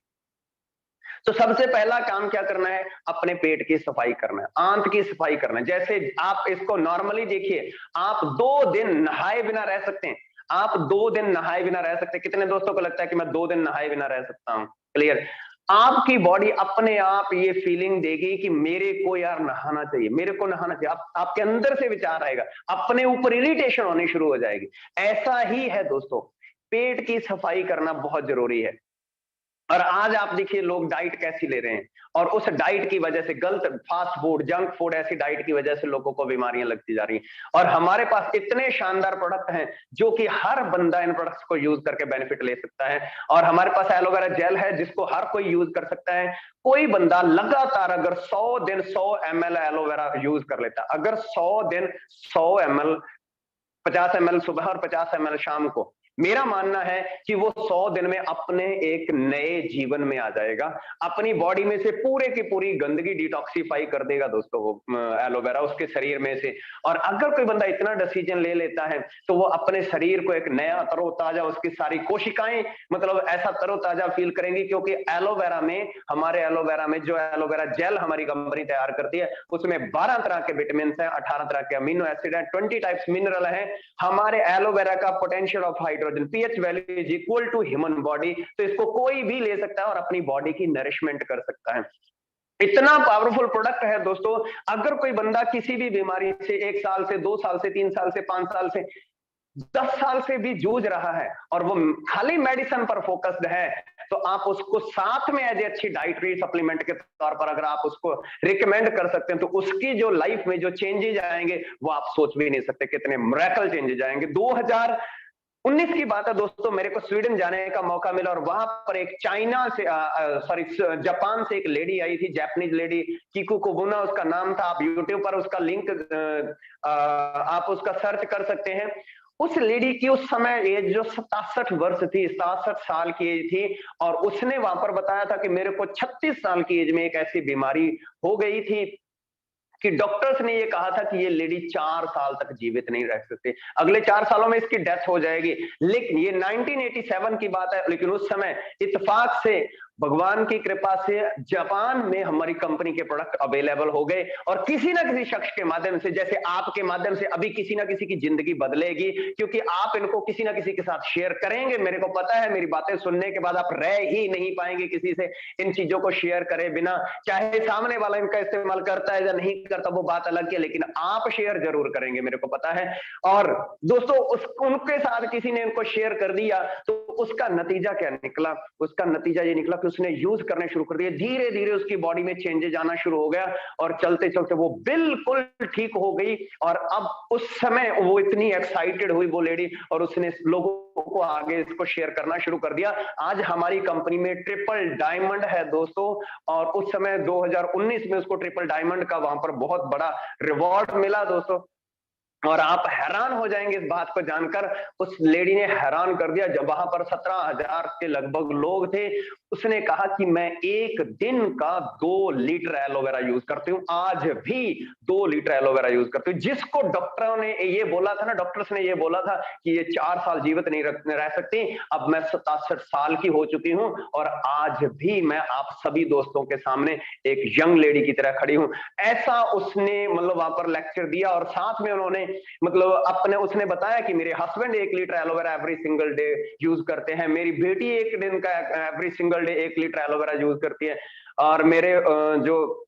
तो सबसे पहला काम क्या करना है, अपने पेट की सफाई करना है, आंत की सफाई करना है। जैसे आप इसको नॉर्मली देखिए, आप 2 दिन नहाए बिना रह सकते हैं, आप 2 दिन नहाए बिना रह सकते हैं। कितने दोस्तों को लगता है कि मैं 2 दिन नहाए बिना रह सकता हूं? क्लियर? आपकी बॉडी अपने आप ये फीलिंग देगी कि मेरे को यार नहाना चाहिए, मेरे को नहाना चाहिए। आपके अंदर से विचार आएगा, अपने ऊपर इरिटेशन होनी शुरू हो जाएगी। ऐसा ही है दोस्तों, पेट की सफाई करना बहुत जरूरी है। और आज आप देखिए लोग डाइट कैसी ले रहे हैं, और उस डाइट की वजह से, गलत फास्ट फूड, जंक फूड, ऐसी डाइट की वजह से लोगों को बीमारियां लगती जा रही हैं। और हमारे पास इतने शानदार प्रोडक्ट हैं जो कि हर बंदा इन प्रोडक्ट्स को यूज करके बेनिफिट ले सकता है। और हमारे पास एलोवेरा जेल है जिसको हर कोई यूज कर सकता है। कोई बंदा लगातार अगर 100 दिन 100 ml एलोवेरा यूज कर लेता, अगर 100 दिन 100 ml, 50 ml सुबह और 50 ml शाम को, मेरा मानना है कि वो 100 दिन में अपने एक नए जीवन में आ जाएगा। अपनी बॉडी में से पूरे की पूरी गंदगी डिटॉक्सिफाई कर देगा दोस्तों वो एलोवेरा उसके शरीर में से। और अगर कोई बंदा इतना डिसीजन ले लेता है तो वो अपने शरीर को एक नया तरोताजा, उसकी सारी कोशिकाएं मतलब ऐसा तरोताजा फील करेंगी, क्योंकि एलोवेरा में, हमारे एलोवेरा में जो एलोवेरा जेल हमारी कंपनी तैयार करती है उसमें 12 तरह के विटामिन है, 18 तरह के अमीनो एसिड है, 20 टाइप्स मिनरल है। हमारे एलोवेरा का potential of hydrogen, pH value is equal to human body, तो इसको कोई भी ले सकता है और अपनी बॉडी की नरिशमेंट कर सकता है। इतना पावरफुल प्रोडक्ट है दोस्तों। अगर कोई बंदा किसी भी बीमारी से 1 साल से, 2 साल से, 3 साल से, 5 साल से, 10 साल से भी जूझ रहा है और वो खाली मेडिसिन पर फोकस्ड है, तो आप उसको साथ में एज ए अच्छी डाइटरी सप्लीमेंट के तौर पर अगर आप उसको रिकमेंड कर सकते हैं तो उसकी जो लाइफ में जो चेंजेस आएंगे वो आप सोच भी नहीं सकते कितने मिरेकल चेंजेस आएंगे। 2019 की बात है दोस्तों, मेरे को स्वीडन जाने का मौका मिला और वहां पर एक चाइना से जापान से एक लेडी आई थी, जापानीज लेडी, कीकू कोबुना उसका नाम था। आप यूट्यूब पर उसका लिंक आप उसका सर्च कर सकते हैं। उस लेडी की उस समय एज जो 67 वर्ष थी, 67 साल की एज थी, और उसने वहां पर बताया था कि मेरे को 36 साल की एज में एक ऐसी बीमारी हो गई थी कि डॉक्टर्स ने ये कहा था कि ये लेडी 4 साल तक जीवित नहीं रह सकती, अगले 4 सालों में इसकी डेथ हो जाएगी। लेकिन ये 1987 की बात है, लेकिन उस समय इत्तेफाक से, भगवान की कृपा से जापान में हमारी कंपनी के प्रोडक्ट अवेलेबल हो गए और किसी ना किसी शख्स के माध्यम से, जैसे आपके माध्यम से अभी किसी ना किसी की जिंदगी बदलेगी, क्योंकि आप इनको किसी ना किसी के साथ शेयर करेंगे। मेरे को पता है, मेरी बातें सुनने के बाद आप रह ही नहीं पाएंगे किसी से इन चीजों को शेयर करे बिना। चाहे सामने वाला इनका इस्तेमाल करता है या नहीं करता वो बात अलग है, लेकिन आप शेयर जरूर करेंगे, मेरे को पता है। और दोस्तों उनके साथ किसी ने इनको शेयर कर दिया तो उसका नतीजा क्या निकला? उसका नतीजा ये निकला कि उसने यूज करने शुरू कर दिए, धीरे धीरे उसकी बॉडी में चेंजेस आना शुरू हो गया और चलते चलते वो बिल्कुल ठीक हो गई। और अब उस समय वो इतनी एक्साइटेड हुई वो लेडी, और उसने लोगों को आगे इसको शेयर करना शुरू कर दिया। आज हमारी कंपनी में ट्रिपल डायमंड है दोस्तों, और उस समय 2019 में उसको ट्रिपल डायमंड का वहां पर बहुत बड़ा रिवॉर्ड मिला दोस्तों। और आप हैरान हो जाएंगे इस बात को जानकर, उस लेडी ने हैरान कर दिया। जब वहां पर 17,000 के लगभग लोग थे, उसने कहा कि मैं एक दिन का 2 लीटर एलोवेरा यूज करती हूँ, आज भी 2 लीटर एलोवेरा यूज करती हूँ। जिसको डॉक्टरों ने ये बोला था ना, डॉक्टर्स ने ये बोला था कि ये 4 साल जीवित नहीं रह सकती, अब मैं 67 साल की हो चुकी हूँ और आज भी मैं आप सभी दोस्तों के सामने एक यंग लेडी की तरह खड़ी हूँ। ऐसा उसने मतलब वहां पर लेक्चर दिया, और साथ में उन्होंने मतलब उसने बताया कि मेरे husband 1 litre aloe vera every single day use करते हैं, मेरी बेटी एक दिन का every single day 1 litre aloe vera use करती है, और मेरे जो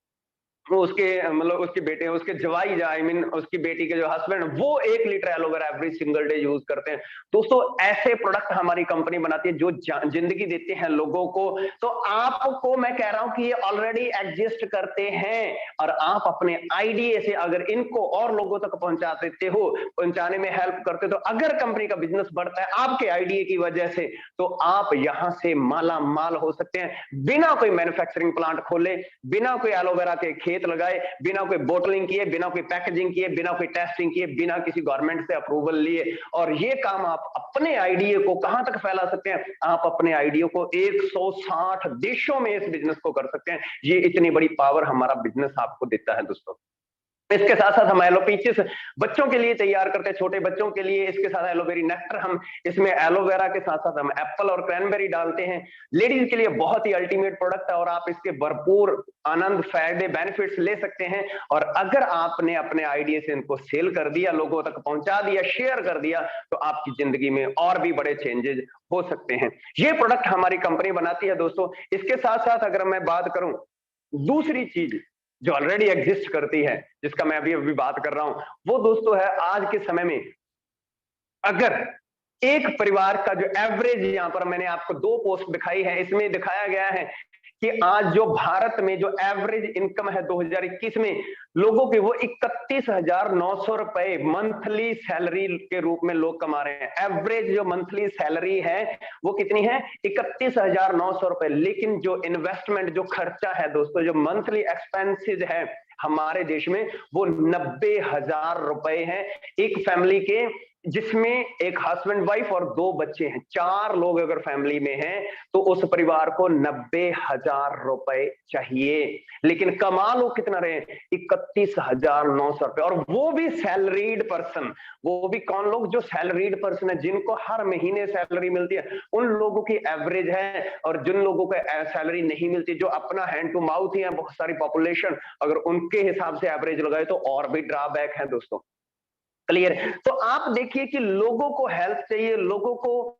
उसके मतलब उसके बेटे, उसके जवाई, आई मीन उसकी बेटी के जो हस्बैंड, वो 1 litre aloe vera every single day use करते हैं। दोस्तों ऐसे प्रोडक्ट हमारी कंपनी बनाती है जो जिंदगी देते हैं लोगों को। तो आपको मैं कह रहा हूं कि ये ऑलरेडी एग्जिस्ट करते हैं, और आप अपने आइडिया से अगर इनको और लोगों तक पहुंचा देते हो, पहुंचाने में हेल्प करते हो, तो अगर कंपनी का बिजनेस बढ़ता है आपके आइडिया की वजह से, तो आप यहां से माला माल हो सकते हैं। बिना कोई मैन्युफैक्चरिंग प्लांट खोले, बिना कोई एलोवेरा के खेत लगाए, बिना कोई बोटलिंग किए, बिना कोई पैकेजिंग किए, बिना कोई टेस्टिंग किए, बिना किसी गवर्नमेंट से अप्रूवल लिए, और ये काम आप अपने आइडिया को कहां तक फैला सकते हैं? आप अपने आइडिया को 160 देशों में इस बिजनेस को कर सकते हैं। ये इतनी बड़ी पावर हमारा बिजनेस आपको देता है दोस्तों। इसके साथ साथ हम एलोपीचिस बच्चों के लिए तैयार करते हैं, छोटे बच्चों के लिए। इसके साथ एलोवेरी नेक्टर, हम इसमें एलोवेरा के साथ साथ हम एप्पल और क्रैनबेरी डालते हैं। लेडीज के लिए बहुत ही अल्टीमेट प्रोडक्ट है और आप इसके भरपूर आनंद, फायदे, बेनिफिट्स ले सकते हैं। और अगर आपने अपने आइडिया से इनको सेल कर दिया, लोगों तक पहुंचा दिया, शेयर कर दिया, तो आपकी जिंदगी में और भी बड़े चेंजेस हो सकते हैं। ये प्रोडक्ट हमारी कंपनी बनाती है दोस्तों। इसके साथ साथ अगर मैं बात करूं दूसरी चीज जो ऑलरेडी एग्जिस्ट करती है, जिसका मैं अभी बात कर रहा हूं, वो दोस्तों है आज के समय में अगर एक परिवार का जो एवरेज, यहाँ पर मैंने आपको 2 पोस्ट दिखाई है, इसमें दिखाया गया है कि आज जो भारत में जो एवरेज इनकम है 2021 में लोगों की, वो 31,900 रुपए मंथली सैलरी के रूप में लोग कमा रहे हैं। एवरेज जो मंथली सैलरी है वो कितनी है? 31,900 रुपए। लेकिन जो इन्वेस्टमेंट, जो खर्चा है दोस्तों, जो मंथली एक्सपेंसेस है हमारे देश में, वो 90,000 रुपए है एक फैमिली के, जिसमें एक हस्बैंड वाइफ और 2 बच्चे हैं। 4 लोग अगर फैमिली में हैं तो उस परिवार को 90,000 रुपए चाहिए। लेकिन कमा लोग कितना रहे? 31,900 रुपए, और वो भी सैलरीड पर्सन। वो भी कौन लोग? जो सैलरीड पर्सन है, जिनको हर महीने सैलरी मिलती है, उन लोगों की एवरेज है। और जिन लोगों को सैलरी नहीं मिलती, जो अपना हैंड टू माउथ ही है, बहुत सारी पॉपुलेशन, अगर उनके हिसाब से एवरेज लगाए तो और भी ड्रॉबैक है दोस्तों। क्लियर? तो आप देखिए कि लोगों को हेल्थ चाहिए, लोगों को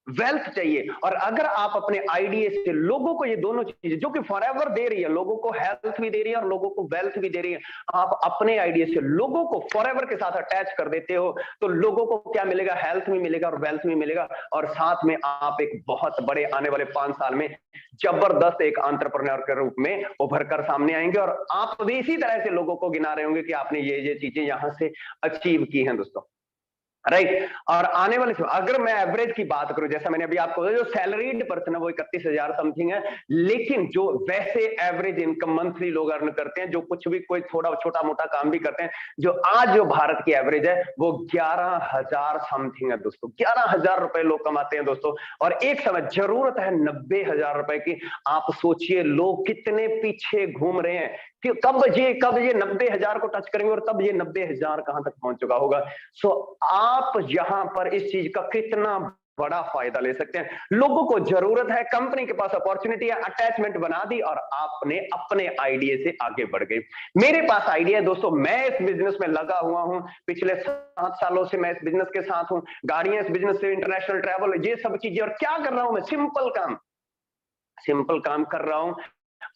वेल्थ चाहिए, और अगर आप अपने आइडिया से लोगों को ये दोनों चीजें जो कि फॉरएवर दे रही है, लोगों को हेल्थ भी दे रही है और लोगों को वेल्थ भी दे रही है, आप अपने आइडिया से लोगों को फॉरएवर के साथ अटैच कर देते हो, तो लोगों को क्या मिलेगा? हेल्थ भी मिलेगा और वेल्थ भी मिलेगा, और साथ में आप एक बहुत बड़े आने वाले 5 साल में जबरदस्त एक एंटरप्रेन्योर के रूप में उभर कर सामने आएंगे। और आप भी इसी तरह से लोगों को गिना रहे होंगे कि आपने ये चीजें यहां से अचीव की हैं दोस्तों, राइट। और आने वाले समय अगर मैं एवरेज की बात करूं, जैसा मैंने अभी आपको जो सैलरीड पर्सन है वो 31,000 समथिंग है, लेकिन जो वैसे एवरेज इनकम मंथली लोग अर्न करते हैं, जो कुछ भी कोई थोड़ा छोटा मोटा काम भी करते हैं, जो आज जो भारत की एवरेज है वो 11,000 समथिंग है दोस्तों। 11,000 रुपए लोग कमाते हैं दोस्तों, और एक समय जरूरत है 90,000 रुपए की। आप सोचिए लोग कितने पीछे घूम रहे हैं कि कब ये 90,000 को टच करेंगे, और तब ये 90,000 कहां तक पहुंच चुका होगा। सो आप यहां पर इस चीज का कितना बड़ा फायदा ले सकते हैं। लोगों को जरूरत है, कंपनी के पास अपॉर्चुनिटी है, अटैचमेंट बना दी और आपने अपने आइडिया से आगे बढ़ गए। मेरे पास आइडिया है दोस्तों, मैं इस बिजनेस में लगा हुआ हूं, पिछले 7 सालों से मैं इस बिजनेस के साथ हूं। गाड़ियां इस बिजनेस से, इंटरनेशनल ट्रैवल, ये सब चीजें। और क्या कर रहा हूं मैं? सिंपल काम कर रहा हूं,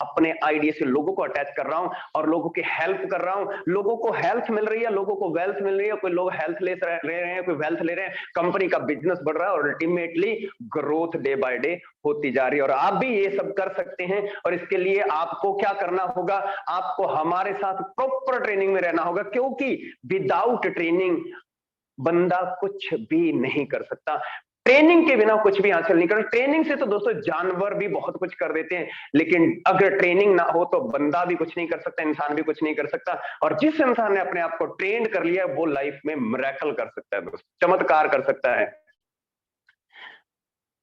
अपने आइडिया से लोगों को अटैच कर रहा हूं और लोगों की हेल्प कर रहा हूं। लोगों को हेल्थ मिल रही है, लोगों को वेल्थ मिल रही है। कोई लोग हेल्थ ले रहे हैं, कोई वेल्थ ले रहे हैं, कंपनी का बिजनेस बढ़ रहा है और ultimately growth day by day होती जा रही है। और आप भी ये सब कर सकते हैं। और इसके लिए आपको क्या करना होगा? आपको हमारे साथ प्रॉपर ट्रेनिंग में रहना होगा, क्योंकि विदाउट ट्रेनिंग बंदा कुछ भी नहीं कर सकता। ट्रेनिंग के बिना कुछ भी हासिल नहीं कर। ट्रेनिंग से तो दोस्तों जानवर भी बहुत कुछ कर देते हैं, लेकिन अगर ट्रेनिंग ना हो तो बंदा भी कुछ नहीं कर सकता, इंसान भी कुछ नहीं कर सकता। और जिस इंसान ने अपने आप को ट्रेन कर लिया वो लाइफ में मिरेकल कर सकता है दोस्तों, चमत्कार कर सकता है।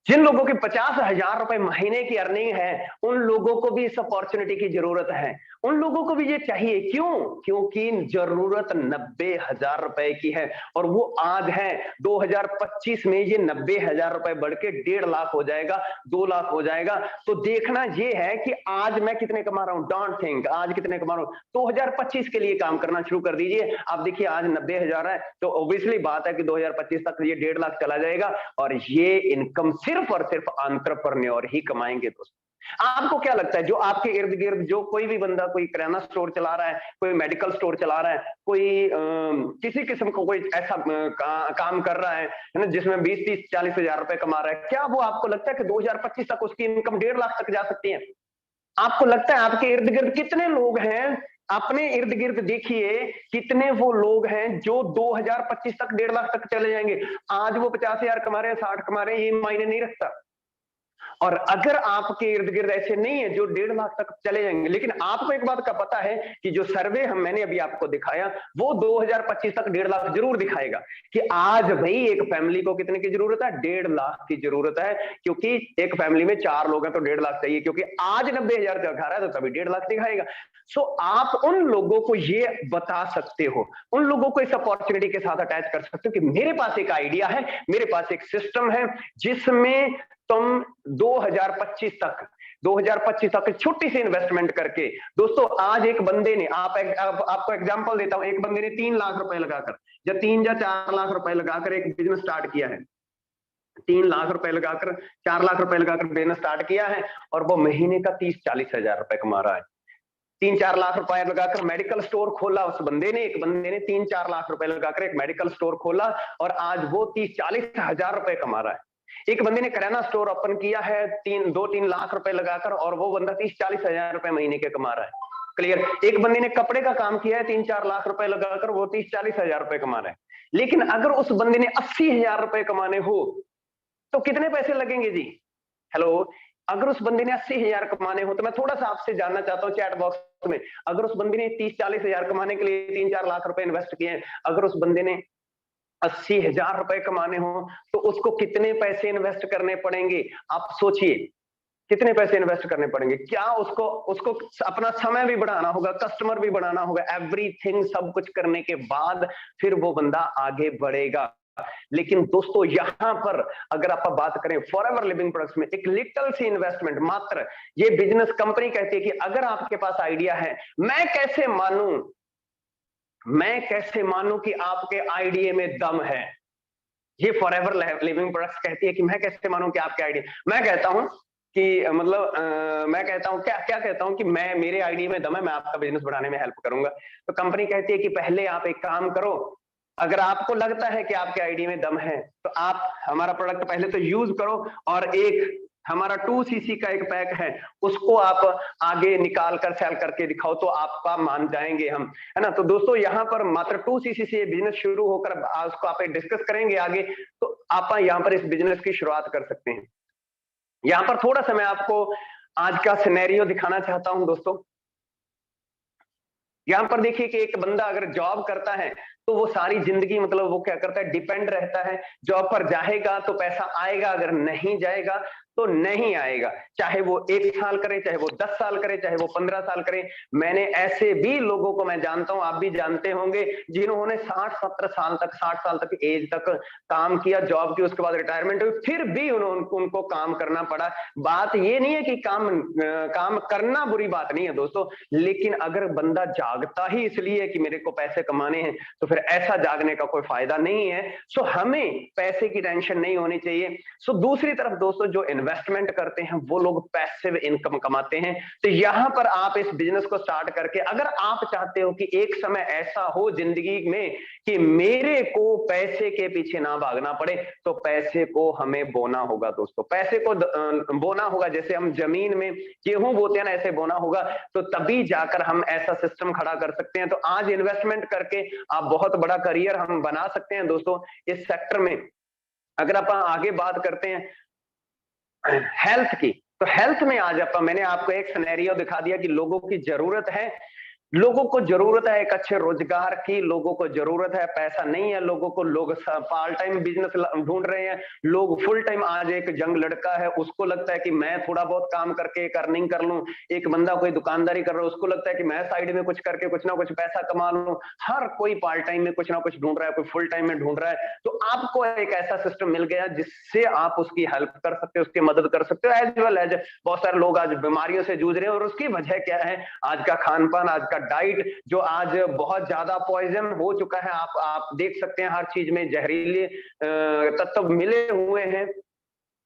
जिन लोगों की 50,000 रुपए महीने की अर्निंग है, उन लोगों को भी इस अपॉर्चुनिटी की जरूरत है, उन लोगों को भी ये चाहिए। क्यों? क्योंकि जरूरत 90,000 रुपए की है, और वो आज है 2025 में ये 90,000 रुपए बढ़ के 1.5 लाख हो जाएगा, 2 लाख हो जाएगा। तो देखना ये है कि आज मैं कितने कमा रहा हूं, डोंट थिंक आज कितने कमा रहा हूं, 2025 के लिए काम करना शुरू कर दीजिए। आप देखिए आज 90,000 है, तो ऑब्वियसली बात है कि 2025 तक ये 1.5 लाख चला जाएगा, और ये इनकम सिर्फ और सिर्फ एंटरप्रेन्योर ही कमाएंगे दोस्तों। आपको क्या लगता है, जो आपके इर्द गिर्द जो कोई भी बंदा, कोई किराना स्टोर चला रहा है, कोई मेडिकल स्टोर चला रहा है, कोई किसी किस्म का कोई ऐसा काम कर रहा है ना, जिसमें 20, 30, 40 हजार रुपए कमा रहा है, क्या वो आपको लगता है कि 2025 तक उसकी इनकम 1.5 लाख तक जा सकती है? आपको लगता है आपके इर्द गिर्द कितने लोग हैं? अपने इर्द गिर्द देखिए कितने वो लोग हैं जो 2025 तक 1.5 लाख तक चले जाएंगे। आज वो 50,000 कमा रहे हैं, 60 कमा रहे हैं, ये मायने नहीं रखता। और अगर आपके इर्द गिर्द ऐसे नहीं है जो 1.5 लाख तक चले जाएंगे, लेकिन आपको एक बात का पता है कि जो सर्वे मैंने अभी आपको दिखाया वो 2025 तक 1.5 लाख जरूर दिखाएगा, कि आज भाई एक फैमिली को कितने की जरूरत है? 1.5 लाख की जरूरत है, क्योंकि एक फैमिली में 4 लोग हैं तो 1.5 लाख चाहिए, क्योंकि आज 90,000 दिखा रहा है तो तभी 1.5 लाख दिखाएगा। सो आप उन लोगों को ये बता सकते हो, उन लोगों को इस अपॉर्चुनिटी के साथ अटैच कर सकते हो कि मेरे पास एक आइडिया है, मेरे पास एक सिस्टम है, जिसमें तुम 2025 तक छोटी सी इन्वेस्टमेंट करके, दोस्तों आज एक बंदे ने, आपको एग्जांपल देता हूं, एक बंदे ने 3 लाख रुपए लगाकर या 3 या 4 लाख रुपए लगाकर एक बिजनेस स्टार्ट किया है। 3 लाख रुपए लगाकर, 4 लाख रुपए लगाकर बिजनेस स्टार्ट किया है, और वो महीने का 30-40 हजार रुपए कमा रहा है। 3-4 लाख रुपए लगाकर मेडिकल स्टोर खोला उस बंदे ने, एक बंदे ने 3-4 लाख रुपए लगाकर एक मेडिकल स्टोर खोला और आज वो 30-40 हजार रुपए कमा रहा है। एक बंदे ने किराना स्टोर ओपन किया है 2-3 लाख रुपए लगाकर और वो बंदा 30-40 हजार रुपए महीने के कमा रहा है। क्लियर। एक बंदे ने कपड़े का काम किया है 3-4 लाख रुपए लगाकर, वो 30-40 हजार रुपए कमा रहा है। लेकिन अगर उस बंदे ने 80 हजार रुपए कमाने हो तो कितने पैसे लगेंगे जी? हेलो, अगर उस बंदे ने 80 हजार कमाने हो तो मैं थोड़ा सा आपसे जानना चाहता हूँ चैट बॉक्स में, अगर उस बंदे ने 30-40 हजार कमाने के लिए 3-4 लाख रुपए इन्वेस्ट किए हैं, अगर उस बंदे ने 80 हजार रुपए कमाने हो तो उसको कितने पैसे इन्वेस्ट करने पड़ेंगे? आप सोचिए, कितने पैसे इन्वेस्ट करने पड़ेंगे? क्या उसको अपना समय भी बढ़ाना होगा, कस्टमर भी बढ़ाना होगा, एवरीथिंग सब कुछ करने के बाद फिर वो बंदा आगे बढ़ेगा। लेकिन दोस्तों यहां पर अगर आप बात करें फॉरएवर लिविंग प्रोडक्ट्स में, एक लिटिल सी इन्वेस्टमेंट, मात्र ये बिजनेस कंपनी कहती है कि अगर आपके पास आइडिया है, मैं कैसे मानूं कि आपके आइडिया में दम है? ये फॉरएवर लिविंग प्रोडक्ट्स कहती है कि मैं कैसे मानूं कि आपके आइडिया, मैं कहता हूं कि मतलब मैं कहता हूं क्या कहता हूं कि मेरे आइडिया में दम है, मैं आपका बिजनेस बढ़ाने में हेल्प करूंगा। तो कंपनी कहती है कि पहले आप एक काम करो, अगर आपको लगता है कि आपके आइडिया में दम है तो आप हमारा प्रोडक्ट पहले तो यूज करो और एक हमारा 2cc का एक पैक है उसको आप आगे निकाल कर सेल करके दिखाओ तो आपका मान जाएंगे हम, है ना। तो दोस्तों यहाँ पर मात्र 2cc से बिजनेस शुरू होकर उसको आप डिस्कस करेंगे आगे, तो आप यहाँ पर इस बिजनेस की शुरुआत कर सकते हैं। यहाँ पर थोड़ा सा मैं आपको आज का सिनेरियो दिखाना चाहता हूं दोस्तों। यहाँ पर देखिए कि एक बंदा अगर जॉब करता है तो वो सारी जिंदगी मतलब वो क्या करता है, डिपेंड रहता है। जॉब पर जाएगा तो पैसा आएगा, अगर नहीं जाएगा तो नहीं आएगा। चाहे वो 1 साल करे, चाहे वो 10 साल करे, चाहे वो 15 साल करे। मैंने ऐसे भी लोगों को मैं जानता हूं, आप भी जानते होंगे, जिन्होंने 60-70 साल तक, 60 साल तक एज तक काम किया, जॉब की, उसके बाद रिटायरमेंट हुई, फिर भी उनको काम करना पड़ा। बात ये नहीं है कि काम करना बुरी बात नहीं है दोस्तों, लेकिन अगर बंदा जागता ही इसलिए कि मेरे को पैसे कमाने हैं तो फिर ऐसा जागने का कोई फायदा नहीं है। सो हमें पैसे की टेंशन नहीं होनी चाहिए। सो दूसरी तरफ दोस्तों जो इन्वेस्टमेंट करते हैं वो लोग पैसिव इनकम कमाते हैं। तो यहां पर आप इस बिजनेस को स्टार्ट करके अगर आप चाहते हो कि एक समय ऐसा हो जिंदगी में कि मेरे को पैसे के पीछे ना भागना पड़े, तो पैसे को हमें बोना होगा दोस्तों। पैसे को बोना होगा, जैसे हम जमीन में गेहूं बोते हैं ना, ऐसे बोना होगा, तो तभी जाकर हम ऐसा सिस्टम खड़ा कर सकते हैं। तो आज इन्वेस्टमेंट करके आप बहुत बड़ा करियर हम बना सकते हैं दोस्तों इस सेक्टर में। अगर आप आगे बात करते हैं हेल्थ की, तो हेल्थ में आज मैंने आपको एक सिनेरियो दिखा दिया कि लोगों की जरूरत है, लोगों को जरूरत है एक अच्छे रोजगार की, लोगों को जरूरत है, पैसा नहीं है लोगों को, लोग पार्ट टाइम बिजनेस ढूंढ रहे हैं, लोग फुल टाइम। आज एक यंग लड़का है, उसको लगता है कि मैं थोड़ा बहुत काम करके एक अर्निंग कर लूं। एक बंदा कोई दुकानदारी कर रहा है, उसको लगता है कि मैं साइड में कुछ करके कुछ ना कुछ पैसा कमा लूं। हर कोई पार्ट टाइम में कुछ ना कुछ ढूंढ रहा है, कोई फुल टाइम में ढूंढ रहा है। तो आपको एक ऐसा सिस्टम मिल गया जिससे आप उसकी हेल्प कर सकते हो, उसकी मदद कर सकते हो। एज वेल एज बहुत सारे लोग आज बीमारियों से जूझ रहे हैं और उसकी वजह क्या है? आज का खान पान, आज का डाइट जो आज बहुत ज्यादा पॉइजन हो चुका है। आप देख सकते हैं हर चीज में जहरीले तत्व मिले हुए हैं,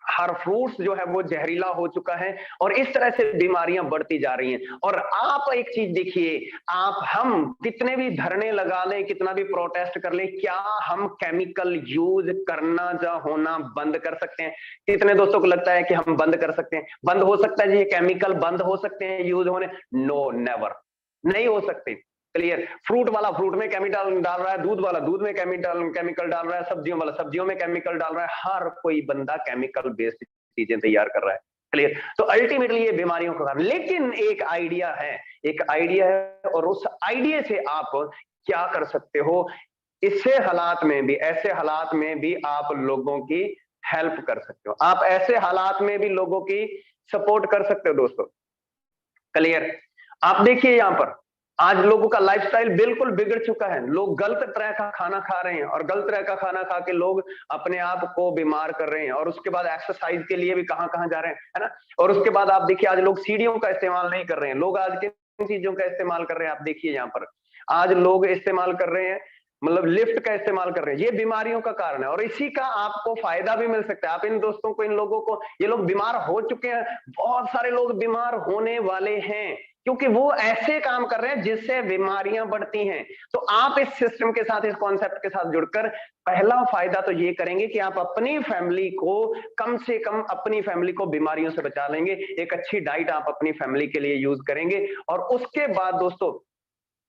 हर फ्रूट्स जो है वो जहरीला हो चुका है और इस तरह से बीमारियां बढ़ती जा रही हैं। और आप एक चीज देखिए, हम कितने भी धरने लगा लें, कितना भी प्रोटेस्ट कर लें, क्या हम केमिकल यूज करना जो होना बंद कर सकते हैं? कितने दोस्तों को लगता है कि हम बंद कर सकते हैं? बंद हो सकता है जी, ये केमिकल बंद हो सकते हैं यूज होने? नो, नेवर, नहीं हो सकते। क्लियर। फ्रूट वाला फ्रूट में केमिकल डाल रहा है, दूध वाला दूध में केमिकल डाल रहा है, सब्जियों वाला सब्जियों में केमिकल डाल रहा है, हर कोई बंदा केमिकल बेस्ड चीजें तैयार कर रहा है। क्लियर। तो अल्टीमेटली ये बीमारियों का कारण, लेकिन एक आइडिया है और उस आइडिया से आप क्या कर सकते हो? ऐसे हालात में भी आप लोगों की हेल्प कर सकते हो, आप ऐसे हालात में भी लोगों की सपोर्ट कर सकते हो दोस्तों। क्लियर। आप देखिए यहाँ पर आज लोगों का लाइफस्टाइल बिल्कुल बिगड़ चुका है। लोग गलत तरह का खाना खा रहे हैं और गलत तरह का खाना खा के लोग अपने आप को बीमार कर रहे हैं और उसके बाद एक्सरसाइज के लिए भी कहां जा रहे हैं, है ना। और उसके बाद आप देखिए आज लोग सीढ़ियों का इस्तेमाल नहीं कर रहे हैं, लोग आज किन चीजों का इस्तेमाल कर रहे हैं? आप देखिए यहाँ पर आज लोग इस्तेमाल कर रहे हैं, मतलब लिफ्ट का इस्तेमाल कर रहे हैं। ये बीमारियों का कारण है और इसी का आपको फायदा भी मिल सकता है। आप इन दोस्तों को, इन लोगों को, ये लोग बीमार हो चुके हैं, बहुत सारे लोग बीमार होने वाले हैं। क्योंकि वो ऐसे काम कर रहे हैं जिससे बीमारियां बढ़ती हैं। तो आप इस सिस्टम के साथ, इस कॉन्सेप्ट के साथ जुड़कर पहला फायदा तो ये करेंगे कि आप अपनी फैमिली को, कम से कम अपनी फैमिली को बीमारियों से बचा लेंगे। एक अच्छी डाइट आप अपनी फैमिली के लिए यूज करेंगे। और उसके बाद दोस्तों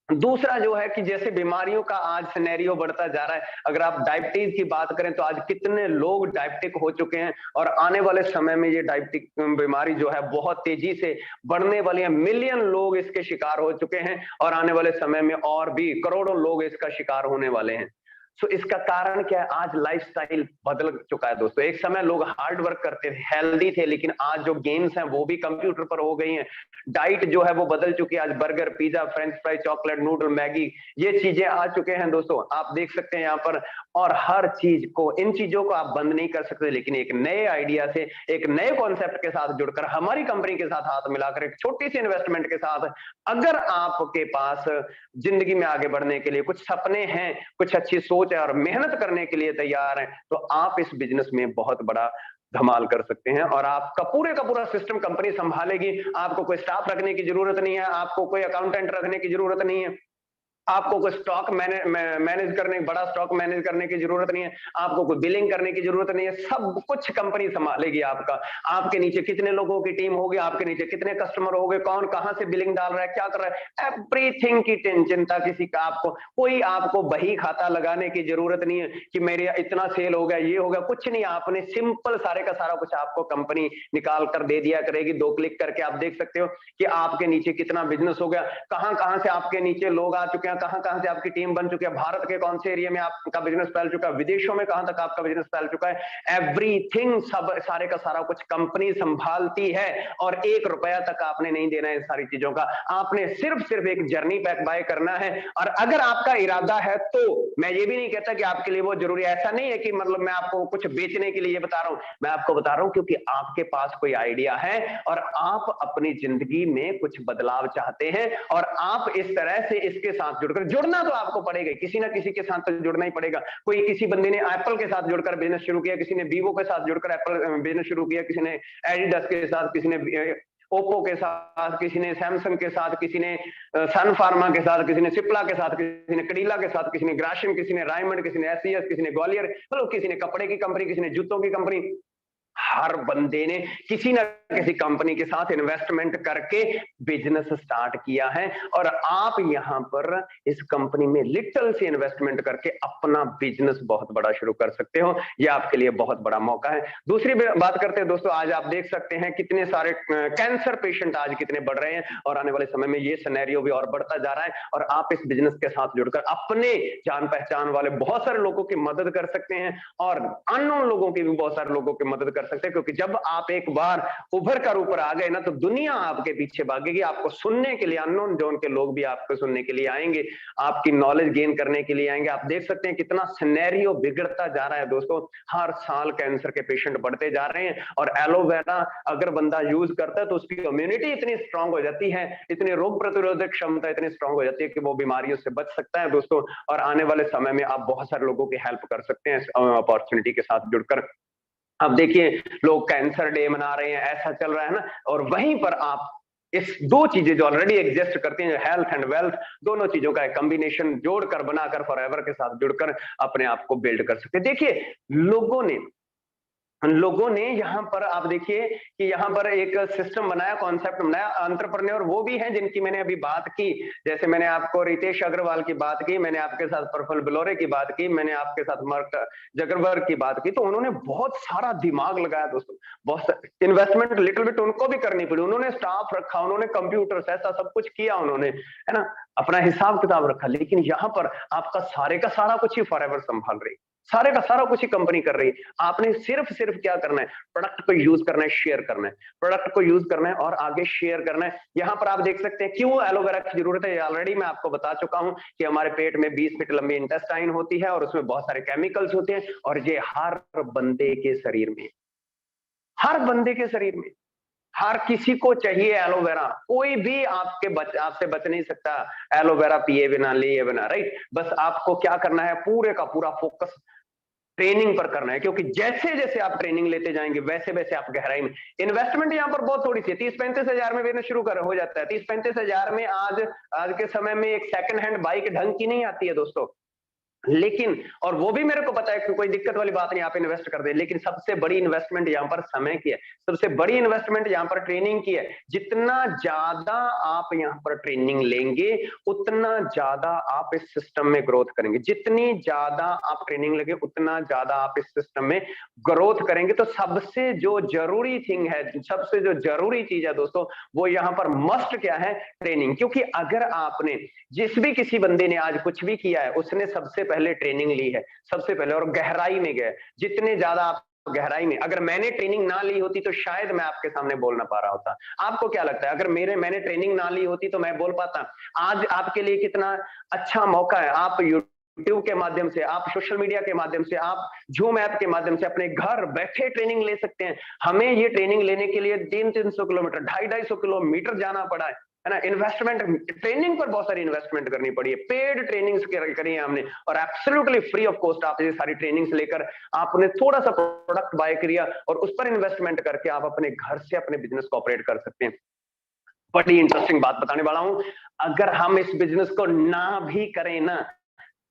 दूसरा जो है कि जैसे बीमारियों का आज सिनेरियो बढ़ता जा रहा है, अगर आप डायबिटीज की बात करें तो आज कितने लोग डायबिटिक हो चुके हैं, और आने वाले समय में ये डायबिटिक बीमारी जो है बहुत तेजी से बढ़ने वाली है। मिलियन लोग इसके शिकार हो चुके हैं और आने वाले समय में और भी करोड़ों लोग इसका शिकार होने वाले हैं। सो इसका कारण क्या है? आज लाइफस्टाइल बदल चुका है दोस्तों। एक समय लोग हार्ड वर्क करते थे, हेल्दी थे, लेकिन आज जो गेम्स हैं वो भी कंप्यूटर पर हो गई हैं। डाइट जो है वो बदल चुकी है। आज burger, pizza, French fry, chocolate, noodle, Maggi, ये चीजें आ चुके हैं दोस्तों। आप देख सकते हैं यहाँ पर, और हर चीज को, इन चीजों को आप बंद नहीं कर सकते, लेकिन एक नए आइडिया से, एक नए कॉन्सेप्ट के साथ जुड़कर, हमारी कंपनी के साथ हाथ मिलाकर, एक छोटी सी इन्वेस्टमेंट के साथ, अगर आपके पास जिंदगी में आगे बढ़ने के लिए कुछ सपने हैं, कुछ अच्छी सोच है और मेहनत करने के लिए तैयार हैं, तो आप इस बिजनेस में बहुत बड़ा धमाल कर सकते हैं। और आपका का पूरा सिस्टम कंपनी संभालेगी। आपको कोई स्टाफ रखने की जरूरत नहीं है, आपको कोई अकाउंटेंट रखने की जरूरत नहीं है, आपको कोई स्टॉक मैनेज करने, बड़ा स्टॉक मैनेज करने की जरूरत नहीं है, आपको कोई बिलिंग करने की जरूरत नहीं है। सब कुछ कंपनी संभालेगी आपका। आपके नीचे कितने लोगों की टीम होगी, आपके नीचे कितने कस्टमर होंगे, कौन कहां से बिलिंग डाल रहा है, क्या कर रहा है, एवरीथिंग की चिंता किसी का आपको, कोई आपको बही खाता लगाने की जरूरत नहीं है कि मेरे इतना सेल हो गया, ये हो गया, कुछ नहीं। आपने सिंपल सारे का सारा कुछ आपको कंपनी निकाल कर दे दिया करेगी। 2 क्लिक करके आप देख सकते हो कि आपके नीचे कितना बिजनेस हो गया, कहां कहां से आपके नीचे लोग आ चुके हैं, कहां कहां से आपकी टीम बन चुकी है, भारत के कौन से एरिया में आपका बिजनेस फैल चुका है, विदेशों में कहां तक आपका बिजनेस फैल चुका है। एवरीथिंग, सब सारे का सारा कुछ कंपनी संभालती है। और 1 रुपया तक आपने नहीं देना है इन सारी चीजों का। आपने सिर्फ एक जर्नी पैक बाय करना है। और अगर आपका इरादा है तो मैं ये भी नहीं कहता कि आपके लिए वो जरूरी है। ऐसा नहीं है कि मतलब मैं आपको कुछ बेचने के लिए ये बता रहा हूं, मैं आपको बता रहा हूं क्योंकि आपके पास कोई आइडिया है और आप अपनी जिंदगी में कुछ बदलाव चाहते हैं, और आप इस तरह से इसके साथ जुड़ना तो आपको पड़ेगा, किसी ना किसी के साथ तो जुड़ना ही पड़ेगा। कोई, किसी बंदे ने एप्पल के साथ जुड़कर बिजनेस शुरू किया, किसी ने वीवो के साथ जुड़कर एप्पल बिजनेस शुरू किया, किसी ने एडिडास के साथ, किसी ने ओप्पो के साथ, किसी ने सैमसंग के साथ, किसी ने सन फार्मा के साथ, किसी ने सिप्ला के साथ, किसी ने कड़ीला के साथ, किसी ने ग्राशिम, किसी ने रायमंड, किसी ने एसईएस, किसी ने ग्वालियर, मतलब किसी ने कपड़े की कंपनी, किसी ने जूतों की कंपनी। हर बंदे ने किसी ना किसी कंपनी के साथ इन्वेस्टमेंट करके बिजनेस स्टार्ट किया है, और आप यहां पर इस कंपनी में लिटिल सी इन्वेस्टमेंट करके अपना बिजनेस बहुत बड़ा शुरू कर सकते हो। यह आपके लिए बहुत बड़ा मौका है। दूसरी बात करते हैं दोस्तों, आज आप देख सकते हैं कितने सारे कैंसर पेशेंट आज कितने बढ़ रहे हैं, और आने वाले समय में ये सिनेरियो भी और बढ़ता जा रहा है। और आप इस बिजनेस के साथ जुड़कर अपने जान पहचान वाले बहुत सारे लोगों की मदद कर सकते हैं, और अननोन लोगों की भी बहुत सारे लोगों की मदद कर सकते हैं। क्योंकि जब आप एक बार उभर कर ऊपर आ गए ना, तो दुनिया आपके पीछे भागेगी, आपको सुनने के लिए। अननोन जोन के लोग भी आपको सुनने के लिए आएंगे, आपकी नॉलेज गेन करने के लिए आएंगे। आप देख सकते हैं कितना सिनेरियो बिगड़ता जा रहा है दोस्तों। हर साल कैंसर के पेशेंट बढ़ते जा रहे हैं, और एलोवेरा अगर बंदा यूज करता है तो उसकी इम्यूनिटी इतनी स्ट्रांग हो जाती है, इतनी रोग प्रतिरोधक क्षमता इतनी स्ट्रांग हो जाती है कि वो बीमारियों से बच सकता है दोस्तों। और आने वाले समय में आप बहुत सारे लोगों की हेल्प कर सकते हैं अपॉर्चुनिटी के साथ जुड़कर। अब देखिए, लोग कैंसर डे मना रहे हैं, ऐसा चल रहा है ना, और वहीं पर आप इस 2 चीजें जो ऑलरेडी एग्जिस्ट करती हैं, हेल्थ एंड वेल्थ, दोनों चीजों का एक कॉम्बिनेशन जोड़कर, बनाकर, फॉरएवर के साथ जुड़कर अपने आप को बिल्ड कर सकते हैं। देखिए, लोगों ने यहाँ पर, आप देखिए कि यहाँ पर एक सिस्टम बनाया, कॉन्सेप्ट बनाया। एंटरप्रेन्योर वो भी हैं जिनकी मैंने अभी बात की, जैसे मैंने आपको रितेश अग्रवाल की बात की, मैंने आपके साथ प्रफुल्ल बिलोरे की बात की, मैंने आपके साथ मार्क जकरबर्ग की बात की। तो उन्होंने बहुत सारा दिमाग लगाया दोस्तों, बहुत इन्वेस्टमेंट लिटिल बिट उनको भी करनी पड़ी। उन्होंने स्टाफ रखा, उन्होंने कंप्यूटर्स, ऐसा सब कुछ किया उन्होंने, है ना, अपना हिसाब किताब रखा। लेकिन यहाँ पर आपका सारे का सारा कुछ ही फॉरएवर संभाल रही, सारे का सारा कुछ ही कंपनी कर रही है। आपने सिर्फ क्या करना है, प्रोडक्ट को यूज करना है, शेयर करना है, प्रोडक्ट को यूज करना है और आगे शेयर करना है। यहां पर आप देख सकते हैं क्यों एलोवेरा की जरूरत है। ऑलरेडी मैं आपको बता चुका हूं कि हमारे पेट में 20 फीट लंबी इंटेस्टाइन होती है, और उसमें बहुत सारे केमिकल्स होते हैं, और ये हर बंदे के शरीर में, हर बंदे के शरीर में, हर किसी को चाहिए एलोवेरा। कोई भी आपसे बच नहीं सकता एलोवेरा पिए बिना, लिए बिना, राइट। बस आपको क्या करना है, पूरे का पूरा फोकस ट्रेनिंग पर करना है, क्योंकि जैसे जैसे आप ट्रेनिंग लेते जाएंगे वैसे वैसे आप गहराई में। इन्वेस्टमेंट यहाँ पर बहुत थोड़ी सी है, 30-35 हजार में बिजनेस शुरू हो जाता है। 30-35 हजार में आज के समय में एक सेकंड हैंड बाइक ढंग की नहीं आती है दोस्तों, लेकिन और वो भी मेरे को पता है कि कोई दिक्कत वाली बात नहीं, आप इन्वेस्ट कर दे, लेकिन सबसे बड़ी इन्वेस्टमेंट यहाँ पर समय की है, सबसे बड़ी इन्वेस्टमेंट यहाँ पर ट्रेनिंग की है। जितना ज्यादा आप यहाँ पर ट्रेनिंग लेंगे उतना ज्यादा आप इस सिस्टम में ग्रोथ करेंगे, जितनी ज्यादा आप ट्रेनिंग लेंगे उतना ज्यादा आप इस सिस्टम में ग्रोथ करेंगे। तो सबसे जो जरूरी थिंग है, सबसे जो जरूरी चीज है दोस्तों, वो यहाँ पर मस्ट क्या है, ट्रेनिंग। क्योंकि अगर आपने जिस भी किसी बंदे ने आज कुछ भी किया है उसने सबसे पहले ट्रेनिंग ली है, सबसे पहले, और गहराई में गए। जितने ज्यादा आप गहराई में, अगर मैंने ट्रेनिंग ना ली होती तो शायद मैं आपके सामने बोल ना पा रहा होता। आपको क्या लगता है, अगर मैंने ट्रेनिंग ना ली होती तो मैं बोल पाता? आज आपके लिए कितना अच्छा मौका है, आप यूट्यूब के माध्यम से, आप सोशल मीडिया के माध्यम से, आप जूम ऐप के माध्यम से अपने घर बैठे ट्रेनिंग ले सकते हैं। हमें ये ट्रेनिंग लेने के लिए 300-300 किलोमीटर, 250-250 किलोमीटर जाना पड़ा है ना। इन्वेस्टमेंट, ट्रेनिंग पर बहुत सारी इन्वेस्टमेंट करनी पड़ी है, पेड ट्रेनिंग्स करी है हमने, और एब्सोल्युटली फ्री ऑफ कॉस्ट आप ये सारी ट्रेनिंग्स लेकर आपने थोड़ा सा प्रोडक्ट बाय किया और उस पर इन्वेस्टमेंट करके आप अपने घर से अपने बिजनेस को ऑपरेट कर सकते हैं। बड़ी इंटरेस्टिंग बात बताने वाला हूं, अगर हम इस बिजनेस को ना भी करें ना,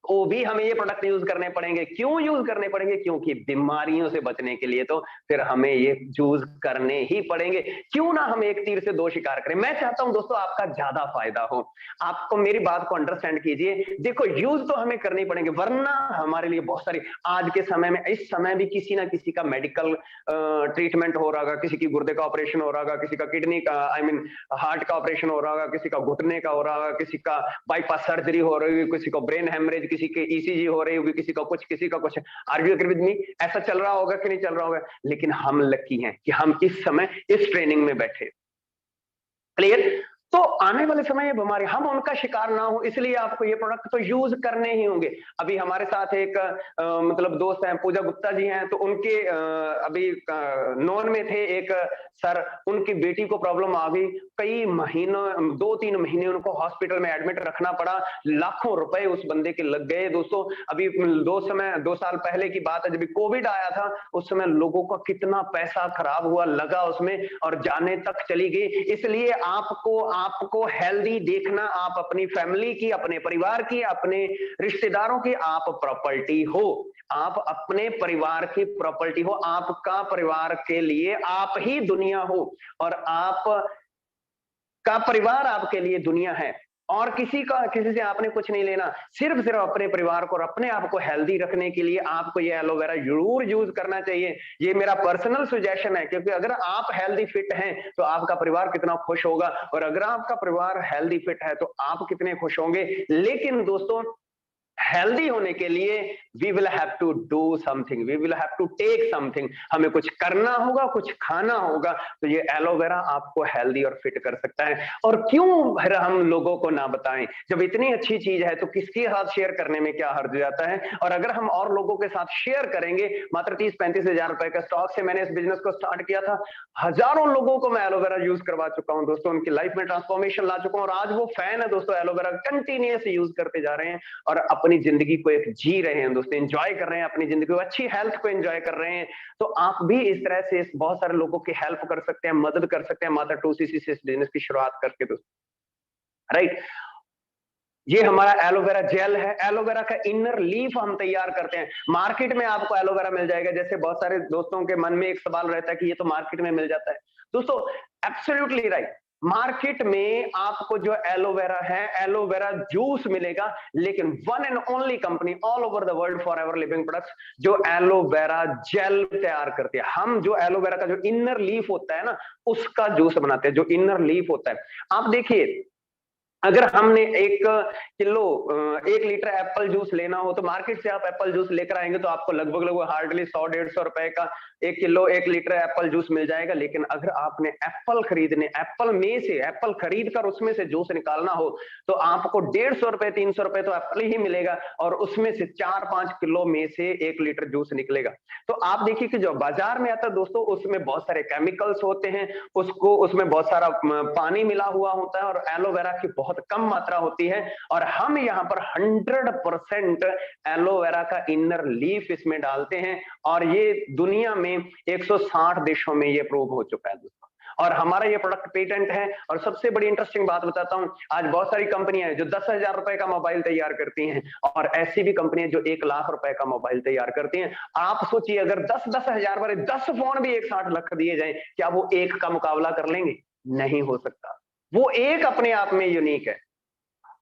वो भी हमें ये प्रोडक्ट यूज करने पड़ेंगे। क्यों यूज करने पड़ेंगे? क्योंकि बीमारियों से बचने के लिए तो फिर हमें ये यूज करने ही पड़ेंगे। क्यों ना हम एक तीर से दो शिकार करें। मैं चाहता हूं दोस्तों आपका ज्यादा फायदा हो, आपको मेरी बात को अंडरस्टैंड कीजिए। देखो, यूज तो हमें करने पड़ेंगे, वरना हमारे लिए बहुत सारी, आज के समय में, इस समय भी किसी ना किसी का मेडिकल ट्रीटमेंट हो रहा होगा, किसी की गुर्दे का ऑपरेशन हो रहा होगा, किसी का किडनी का, आई मीन हार्ट का ऑपरेशन हो रहा होगा, किसी का घुटने का हो रहा होगा, किसी का बाईपास सर्जरी हो रही है, किसी को ब्रेन हेमरेज, किसी के ईसीजी हो रही होगी, किसी का कुछ, किसी का कुछ। Are you agree with me? ऐसा चल रहा होगा कि नहीं चल रहा होगा? लेकिन हम लकी हैं कि हम इस समय इस ट्रेनिंग में बैठे। क्लियर? तो आने वाले समय में बीमारी, हम उनका शिकार ना हो, इसलिए आपको ये प्रोडक्ट तो यूज करने ही होंगे। अभी हमारे साथ एक मतलब दोस्त हैं, पूजा गुप्ता जी हैं, तो उनके अभी नॉन में थे एक सर, उनकी बेटी को प्रॉब्लम आ गई, कई महीनों, 2-3 महीने उनको हॉस्पिटल में एडमिट रखना पड़ा, लाखों रुपए उस बंदे के लग गए दोस्तों। अभी 2 साल पहले की बात है, जब कोविड आया था, उस समय लोगों का कितना पैसा खराब हुआ, लगा उसमें, और जाने तक चली गई। इसलिए आपको हेल्दी देखना, आप अपनी फैमिली की, अपने परिवार की, अपने रिश्तेदारों की आप प्रॉपर्टी हो, आप अपने परिवार की प्रॉपर्टी हो, आपका परिवार के लिए आप ही दुनिया हो, और आप का परिवार आपके लिए दुनिया है, और किसी से आपने कुछ नहीं लेना। सिर्फ अपने परिवार को और अपने आप को हेल्दी रखने के लिए आपको ये एलोवेरा जरूर यूज करना चाहिए। ये मेरा पर्सनल सजेशन है, क्योंकि अगर आप हेल्दी फिट हैं तो आपका परिवार कितना खुश होगा, और अगर आपका परिवार हेल्दी फिट है तो आप कितने खुश होंगे। लेकिन दोस्तों, हेल्दी होने के लिए we will have to do something, we will have to take something, हमें कुछ करना होगा, कुछ खाना होगा। तो ये एलोवेरा आपको हेल्दी और फिट कर सकता है। और क्यों हम लोगों को ना बताएं, जब इतनी अच्छी चीज है तो किसके साथ शेयर करने में क्या हर्ज जाता है। और अगर हम और लोगों के साथ शेयर करेंगे, मात्र 30-35 हजार रुपए का स्टॉक से मैंने इस बिजनेस को स्टार्ट किया था, हजारों लोगों को मैं एलोवेरा यूज करवा चुका हूं दोस्तों, उनकी लाइफ में ट्रांसफॉर्मेशन ला चुका हूं, और आज वो फैन है दोस्तों एलोवेरा, कंटिन्यूअस यूज करते जा रहे हैं और अपनी जिंदगी को एक जी रहे हैं दोस्तों, एंजॉय कर रहे हैं अपनी जिंदगी को, अच्छी हेल्थ को एंजॉय कर रहे हैं। तो आप भी इस तरह से बहुत सारे लोगों की हेल्प कर सकते हैं, मदद कर सकते हैं मात्र 2cc से इस बिजनेस की शुरुआत करके दोस्तों, राइट। ये हमारा एलोवेरा जेल है, एलोवेरा का इनर लीफ हम तैयार करते हैं। मार्केट में आपको एलोवेरा मिल जाएगा, जैसे बहुत सारे दोस्तों के मन में एक सवाल रहता है कि ये तो मार्केट में मिल जाता है। दोस्तों एब्सोल्युटली राइट, मार्केट में आपको जो एलोवेरा है, एलोवेरा जूस मिलेगा, लेकिन one and only company all over the world for ever living products जो एलोवेरा जेल तैयार करती है। हम जो एलोवेरा का जो इनर लीफ होता है ना, उसका जूस बनाते हैं, जो इनर लीफ होता है। आप देखिए, अगर हमने 1 लीटर एप्पल जूस लेना हो तो मार्केट से आप एप्पल जूस लेकर आएंगे तो आपको लगभग हार्डली 100-150 रुपए का 1 किलो 1 लीटर एप्पल जूस मिल जाएगा। लेकिन अगर आपने एप्पल खरीदने, एप्पल में से एप्पल खरीद कर उसमें से जूस निकालना हो तो आपको 150 रुपए 300 रुपए तो एप्पल ही मिलेगा, और उसमें से 4-5 किलो में से 1 लीटर जूस निकलेगा। तो आप देखिए कि जो बाजार में आता है दोस्तों, उसमें बहुत सारे केमिकल्स होते हैं, उसमें बहुत सारा पानी मिला हुआ होता है, और एलोवेरा की बहुत कम मात्रा होती है। और हम यहाँ पर 100% एलोवेरा का इनर लीफ इसमें डालते हैं, और ये दुनिया में 160 देशों में ये प्रूव हो चुका है दोस्तों। और हमारा ये प्रोडक्ट पेटेंट है। और सबसे बड़ी इंटरेस्टिंग बात बताता हूं, आज बहुत सारी कंपनियां हैं जो 10,000 रुपए का मोबाइल तैयार करती हैं, और ऐसी भी कंपनियां जो 1 लाख रुपए का मोबाइल तैयार करती हैं। आप सोचिए, अगर 10-10 हजार वाले 10 फोन भी 160 लाख दिए जाए, क्या वो एक का मुकाबला कर लेंगे? नहीं हो सकता। वो एक अपने आप में यूनिक है।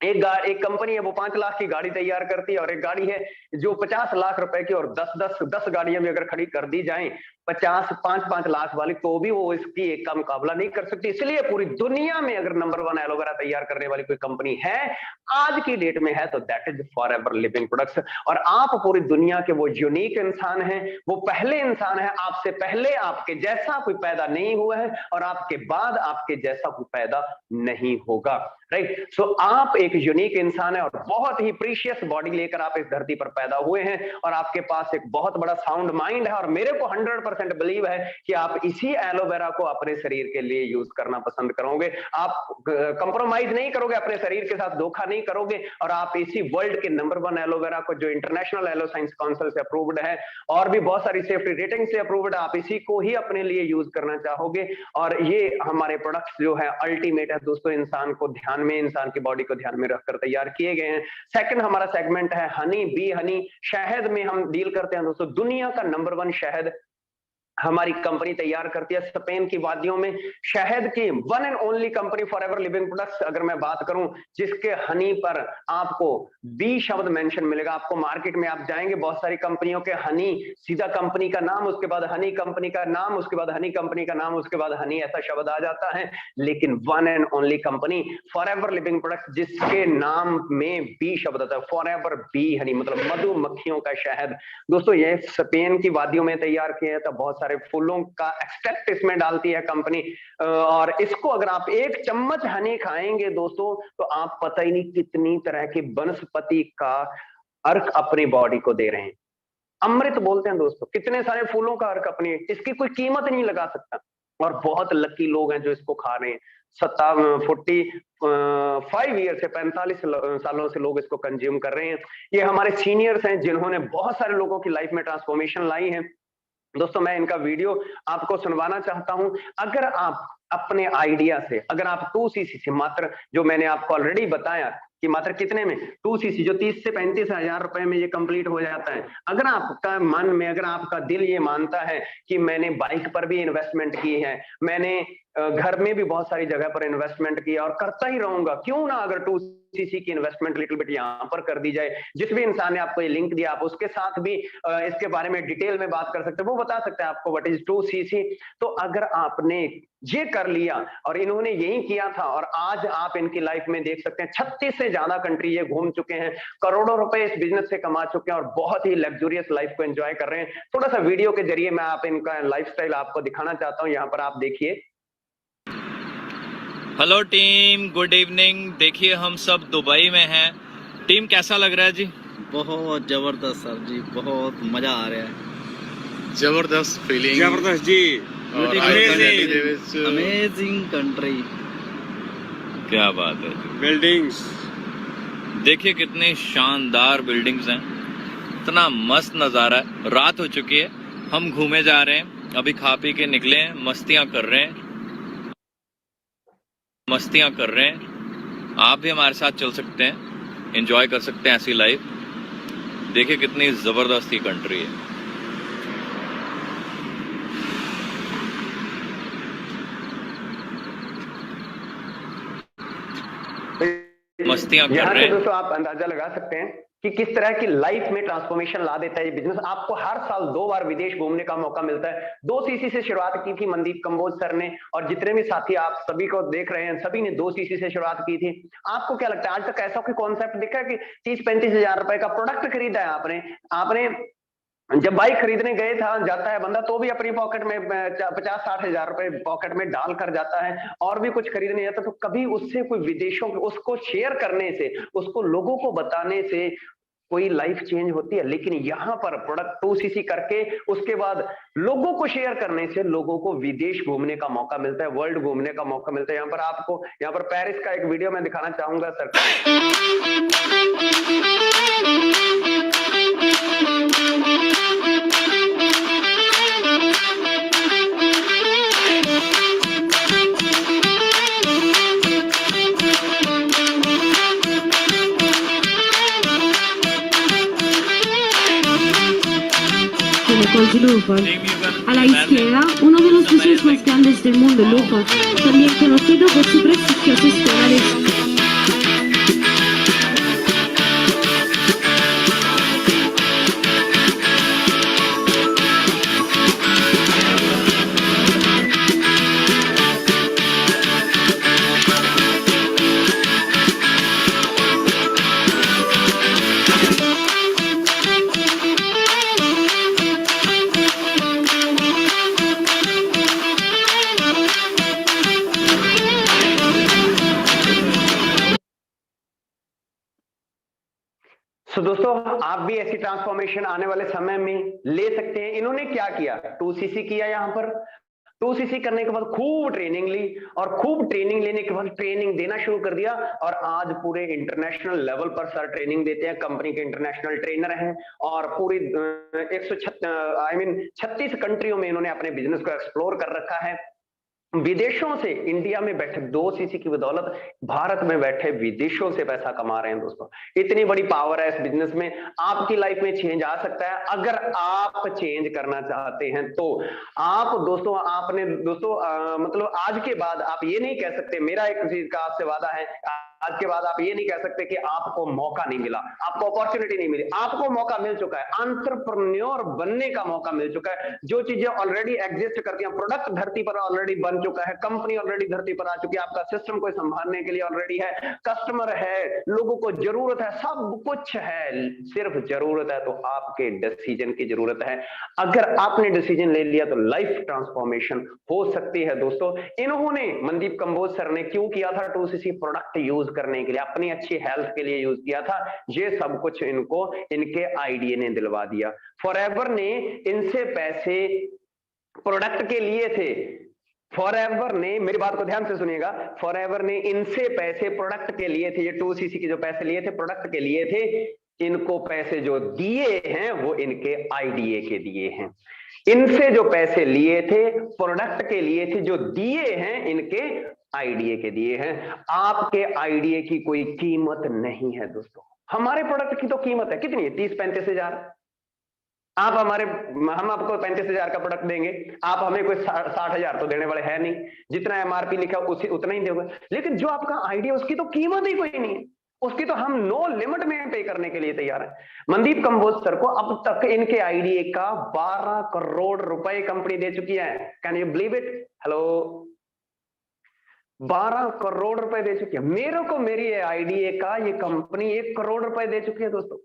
एक कंपनी है वो 5 लाख की गाड़ी तैयार करती है, और एक गाड़ी है जो 50 लाख रुपए की, और 10 गाड़ियां भी अगर खड़ी कर दी जाएं 5-5 लाख वाली, तो भी वो इसकी एक का मुकाबला नहीं कर सकती। इसलिए पूरी दुनिया में अगर नंबर 1 एलोवेरा तैयार करने वाली कोई कंपनी है आज की डेट में है तो that is forever living products. और आप पूरी दुनिया के वो यूनिक इंसान हैं, वो पहले इंसान है, आपसे पहले आपके जैसा कोई पैदा नहीं हुआ है, और आपके बाद आपके जैसा कोई पैदा नहीं होगा। राइट, सो आप एक यूनिक इंसान है, और बहुत ही प्रीशियस बॉडी लेकर आप इस धरती पर पैदा हुए हैं, और आपके पास एक बहुत बड़ा साउंड माइंड है। और मेरे को 100% बिलीव है कि आप इसी एलोवेरा को अपने शरीर के लिए यूज करना पसंद करोगे। आप कंप्रोमाइज नहीं करोगे, अपने शरीर के साथ धोखा नहीं करोगे, और आप इसी वर्ल्ड के नंबर 1 एलोवेरा को, जो इंटरनेशनल एलो साइंस काउंसिल से अप्रूव्ड है और भी बहुत सारी सेफ्टी रेटिंग से अप्रूव्ड है, आप इसी को ही अपने लिए यूज करना चाहोगे। और ये हमारे प्रोडक्ट्स जो है अल्टीमेट है दोस्तों, इंसान को ध्यान में, इंसान की बॉडी को ध्यान में रखकर तैयार किए गए हैं। सेकंड हमारा सेगमेंट है हनी, बी हनी। शहद में हम डील करते हैं दोस्तों। दुनिया का नंबर 1 शहद हमारी कंपनी तैयार करती है स्पेन की वादियों में। शहद की 1 and only company forever living products, अगर मैं बात करूं, जिसके हनी पर आपको बी शब्द मेंशन मिलेगा। आपको मार्केट में आप जाएंगे, बहुत सारी कंपनियों के हनी, सीधा कंपनी का नाम, उसके बाद हनी कंपनी का नाम, उसके बाद हनी कंपनी का नाम, उसके बाद हनी, ऐसा शब्द आ जाता है। लेकिन 1 and only company forever living products, जिसके नाम में बी शब्द आता है, फॉरएवर बी हनी, मतलब मधुमक्खियों का शहद। दोस्तों ये स्पेन की वादियों में तैयार किए हैं, तो बहुत सारे फूलों का एक्सट्रैक्ट इसमें डालती है कंपनी। और इसको अगर आप 1 चम्मच हनी खाएंगे दोस्तों, तो आप पता ही नहीं कितनी तरह की वनस्पति का अर्क अपनी बॉडी को दे रहे हैं। अमृत बोलते हैं दोस्तों, कितने सारे फूलों का अर्क अपनी, इसकी कोई कीमत नहीं लगा सकता। और बहुत लकी लोग हैं जो इसको खा रहे हैं। 45 ईयर से 45 सालों से लोग इसको कंज्यूम कर रहे हैं। ये हमारे सीनियर्स हैं जिन्होंने बहुत सारे लोगों की लाइफ में ट्रांसफॉर्मेशन लाई है। दोस्तों मैं इनका वीडियो आपको सुनवाना चाहता हूं। अगर आप अपने आइडिया से, अगर आप 2cc से, मात्र जो मैंने आपको ऑलरेडी बताया कि मात्र कितने में 2cc, जो 30 से 35 हजार रुपए में ये कंप्लीट हो जाता है, अगर आपका मन में, अगर आपका दिल ये मानता है कि मैंने बाइक पर भी इन्वेस्टमेंट की है, मैंने घर में भी बहुत सारी जगह पर इन्वेस्टमेंट किया और करता ही रहूंगा, क्यों ना अगर 2cc की इन्वेस्टमेंट लिटिल बिट यहाँ पर कर दी जाए। जिस भी इंसान ने आपको ये लिंक दिया, आप उसके साथ भी इसके बारे में डिटेल में बात कर सकते हैं, वो बता सकते हैं आपको व्हाट इज 2cc। तो अगर आपने ये कर लिया, और इन्होंने यही किया था, और आज आप इनकी लाइफ में देख सकते हैं 36 से ज्यादा कंट्री ये घूम चुके हैं, करोड़ों रुपए इस बिजनेस से कमा चुके हैं, और बहुत ही लग्जरियस लाइफ को एंजॉय कर रहे हैं। थोड़ा सा वीडियो के जरिए मैं आप इनका लाइफस्टाइल आपको दिखाना चाहता हूं। यहाँ पर आप देखिए। Hello team, good evening. देखिए हम सब दुबई में हैं। टीम कैसा लग रहा है जी? बहुत जबरदस्त सर जी, बहुत मजा आ रहा है। जबरदस्त फीलिंग, जबरदस्त जी, अमेजिंग अमेजिंग कंट्री, क्या बात है। बिल्डिंग्स देखिए कितनी शानदार बिल्डिंग्स हैं, इतना मस्त नज़ारा है। रात हो चुकी है, हम घूमे जा रहे हैं, अभी खा पी के निकले हैं, मस्तियां कर रहे हैं। आप भी हमारे साथ चल सकते हैं, एंजॉय कर सकते हैं ऐसी लाइफ। देखिए कितनी जबरदस्त कंट्री है। मस्तियां कर रहे हैं। दोस्तों आप अंदाजा लगा सकते हैं कि किस तरह की लाइफ में ट्रांसफॉर्मेशन ला देता है ये बिजनेस। आपको हर साल 2 बार विदेश घूमने का मौका मिलता है। 2cc से शुरुआत की थी मनदीप कंबोज सर ने, और जितने भी साथी आप सभी को देख रहे हैं, सभी ने 2cc से शुरुआत की थी। आपको क्या लगता है, आज तक ऐसा कोई कॉन्सेप्ट दिखा है कि 30-35 हजार रुपए का प्रोडक्ट खरीदा है आपने जब बाइक खरीदने गए था जाता है बंदा तो भी अपनी पॉकेट में 50-60 हजार रुपए पॉकेट में डाल कर जाता है, और भी कुछ खरीदने जाता तो कभी उससे कोई विदेशों उसको शेयर करने से, उसको लोगों को बताने से कोई लाइफ चेंज होती है। लेकिन यहाँ पर प्रोडक्ट 2cc करके उसके बाद लोगों को शेयर करने से लोगों को विदेश घूमने का मौका मिलता है, वर्ल्ड घूमने का मौका मिलता है। यहाँ पर आपको यहाँ पर पेरिस का एक वीडियो मैं दिखाना चाहूंगा sir. Col Louvre. A la izquierda, uno de los museos más grandes del mundo, Louvre, también conocido por su prestigiosa escuela de... तो दोस्तों आप भी ऐसी ट्रांसफॉर्मेशन आने वाले समय में ले सकते हैं। इन्होंने क्या किया, 2cc किया। यहाँ पर 2cc करने के बाद खूब ट्रेनिंग ली, और खूब ट्रेनिंग लेने के बाद ट्रेनिंग देना शुरू कर दिया, और आज पूरे इंटरनेशनल लेवल पर सर ट्रेनिंग देते हैं। कंपनी के इंटरनेशनल ट्रेनर हैं, और पूरी 36 कंट्रियों में इन्होंने अपने बिजनेस को एक्सप्लोर कर रखा है। विदेशों से इंडिया में बैठे 2cc की बदौलत भारत में बैठे विदेशों से पैसा कमा रहे हैं। दोस्तों इतनी बड़ी पावर है इस बिजनेस में। आपकी लाइफ में चेंज आ सकता है अगर आप चेंज करना चाहते हैं तो। आप दोस्तों आपने दोस्तों मतलब आज के बाद आप ये नहीं कह सकते, मेरा एक चीज का आपसे वादा है, आज के बाद आप ये नहीं कह सकते कि आपको मौका नहीं मिला, आपको अपॉर्चुनिटी नहीं मिली। आपको मौका मिल चुका है, एंटरप्रेन्योर बनने का मौका मिल चुका है। जो चीजें ऑलरेडी एग्जिस्ट करती हैं, प्रोडक्ट धरती पर ऑलरेडी बन चुका है, कंपनी ऑलरेडी धरती पर आ चुकी है, आपका सिस्टम को संभालने के लिए ऑलरेडी है, कस्टमर है, लोगों को जरूरत है, सब कुछ है, सिर्फ जरूरत है तो आपके डिसीजन की जरूरत है। अगर आपने डिसीजन ले लिया तो लाइफ ट्रांसफॉर्मेशन हो सकती है। दोस्तों इन्होंने मनदीप कंबोज सर ने क्यों किया था 2cc प्रोडक्ट यूज करने के लिए, अपनी अच्छी हेल्थ के लिए यूज किया था। ये सब कुछ इनको इनके आईडीए ने दिलवा दिया। फॉरएवर ने इनसे पैसे प्रोडक्ट के लिए थे, फॉरएवर ने, मेरी बात को ध्यान से सुनिएगा, फॉरएवर ने इनसे पैसे प्रोडक्ट के लिए थे। ये 2cc के जो पैसे लिए थे प्रोडक्ट के लिए थे, इनको पैसे जो दिए हैं वो इनके आईडीए के दिए हैं। इनसे जो पैसे लिए थे प्रोडक्ट के लिए थे, जो दिए हैं इनके आईडीए के दिए हैं। आपके आईडीए की कोई कीमत नहीं है दोस्तों। हमारे प्रोडक्ट की तो कीमत है, कितनी है, 30-35 हजार। हम आपको 35 हजार का प्रोडक्ट देंगे, आप हमें कोई 60 हजार तो देने वाले है नहीं। जितना एमआरपी लिखा उतना ही दोगे। लेकिन जो आपका आईडीए उसकी तो कीमत ही कोई नहीं है, उसकी तो हम नो लिमिट में पे करने के लिए तैयार है। मनदीप कंबोज सर को अब तक इनके आईडीए का 12 करोड़ रुपए कंपनी दे चुकी है। Can you believe it? Hello, 12 crore रुपए दे चुकी है। मेरे को मेरी आईडीए का ये कंपनी 1 करोड़ रुपए दे चुकी है दोस्तों।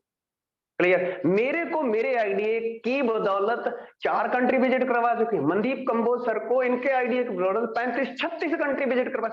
क्लियर? मेरे को मेरे आईडीए की बदौलत 4 कंट्री विजिट करवा चुकी है। मनदीप कंबोज सर को इनके आईडीए की बदौलत 35-36 कंट्री विजिट करवा।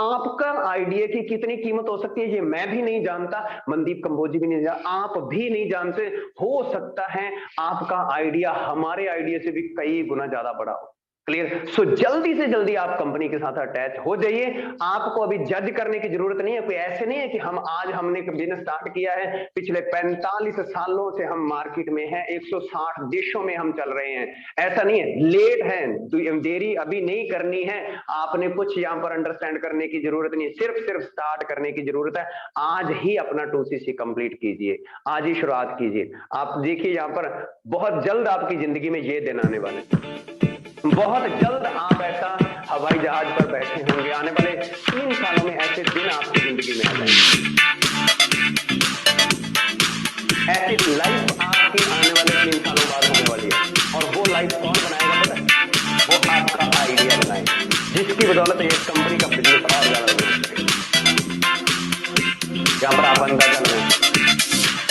आपका आईडीए की कितनी कीमत हो सकती है ये मैं भी नहीं जानता, मनदीप कंबोज जी भी नहीं जानता, आप भी नहीं जानते। हो सकता है आपका आइडिया हमारे आइडिया से भी कई गुना ज्यादा बड़ा हो। क्लियर? सो जल्दी से जल्दी आप कंपनी के साथ अटैच हो जाइए। आपको अभी जज करने की जरूरत नहीं है। कोई ऐसे नहीं है कि हमने बिजनेस स्टार्ट किया है, पिछले 45 सालों से हम मार्केट में हैं, 160 देशों में हम चल रहे हैं, ऐसा नहीं है। लेट है, देरी अभी नहीं करनी है। आपने कुछ यहाँ पर अंडरस्टैंड करने की जरूरत नहीं है, सिर्फ स्टार्ट करने की जरूरत है। आज ही अपना 2cc कंप्लीट कीजिए, आज ही शुरुआत कीजिए। आप देखिए यहाँ पर बहुत जल्द आपकी जिंदगी में ये दिन आने वाले, बहुत जल्द आप ऐसा हवाई जहाज पर बैठे होंगे। आने वाले 3 सालों में ऐसे दिन आपकी जिंदगी में आ जाएंगे, ऐसी लाइफ आपकी आने वाले 3 सालों बाद होने वाली है। और वो लाइफ कौन बनाएगा पता है? वो आपका आइडिया बनाएगा, जिसकी बदौलत ये कंपनी का बिजनेस और ज्यादा बढ़ सके। यहाँ पर आप अंदाजा लगाएं,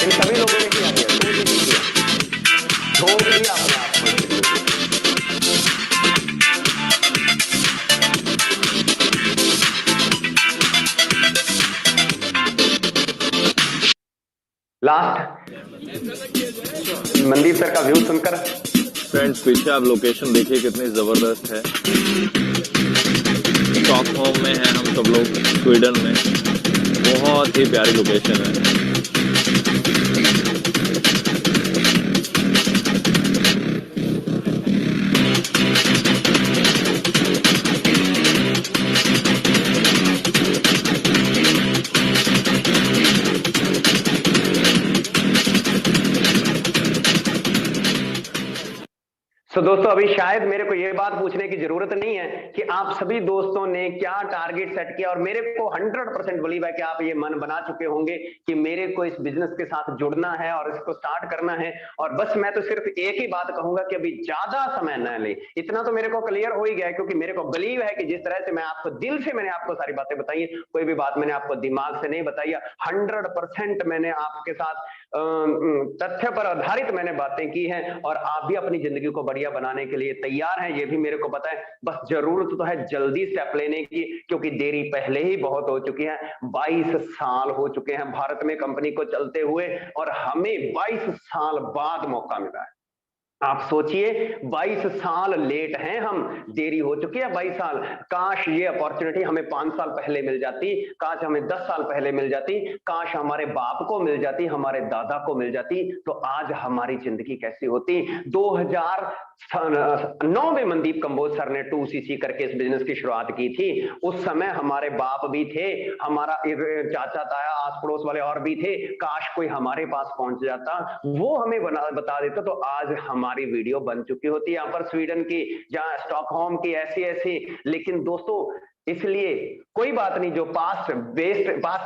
इन सभी लोगों ने क्या किया, 2cc किया, लास्ट मनदीप सर का व्यू सुनकर। फ्रेंड्स पीछे आप लोकेशन देखिए कितनी जबरदस्त है। स्टॉकहोम में है हम सब लोग, स्वीडन में। बहुत ही प्यारी लोकेशन है। तो दोस्तों अभी शायद मेरे को ये बात पूछने की जरूरत नहीं है कि आप सभी दोस्तों ने क्या टारगेट सेट किया, और मेरे को 100% बिलीव है कि आप ये मन बना चुके होंगे कि मेरे को इस बिजनेस के साथ जुड़ना है और इसको स्टार्ट करना है। और बस मैं तो सिर्फ एक ही बात कहूंगा कि अभी ज्यादा समय न ले। इतना तो मेरे को क्लियर हो ही गया है, क्योंकि मेरे को बिलीव है कि जिस तरह से मैं आपको दिल से मैंने आपको सारी बातें बताई, कोई भी बात मैंने आपको दिमाग से नहीं बताई। 100% मैंने आपके साथ तथ्य पर आधारित मैंने बातें की हैं, और आप भी अपनी जिंदगी को बढ़िया बनाने के लिए तैयार हैं, ये भी मेरे को पता है। बस जरूरत तो है जल्दी स्टेप लेने की, क्योंकि देरी पहले ही बहुत हो चुकी है। 22 साल हो चुके हैं भारत में कंपनी को चलते हुए, और हमें 22 साल बाद मौका मिला है। आप सोचिए 22 साल लेट हैं हम, देरी हो चुकी है 22 साल। काश ये अपॉर्चुनिटी हमें 5 साल पहले मिल जाती, काश हमें 10 साल पहले मिल जाती, काश हमारे बाप को मिल जाती, हमारे दादा को मिल जाती, तो आज हमारी जिंदगी कैसी होती। 2009 में मनदीप कंबोज सर ने 2cc करके इस बिजनेस की शुरुआत की थी। उस समय हमारे बाप भी थे, हमारा चाचा ताया आस पड़ोस वाले और भी थे। काश कोई हमारे पास पहुंच जाता, वो हमें बता देता, तो आज हमारी वीडियो बन चुकी होती यहाँ पर स्वीडन की, जहां स्टॉकहोम की, ऐसी। लेकिन दोस्तों इसलिए कोई बात नहीं, जो past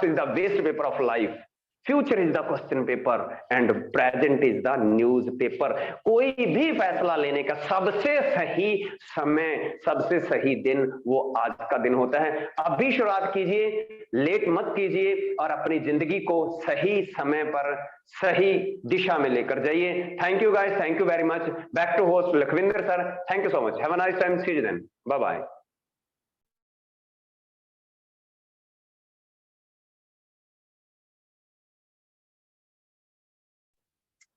is the waste paper of life, future is the question paper and present is the newspaper. कोई भी फैसला लेने का सबसे सही समय, सबसे सही दिन वो आज का दिन होता है। अभी शुरुआत कीजिए, लेट मत कीजिए, और अपनी जिंदगी को सही समय पर सही दिशा में लेकर जाइए। Thank you guys, thank you very much. Back to host Lakhwinder sir, thank you so much, have a nice time, see you then, bye bye.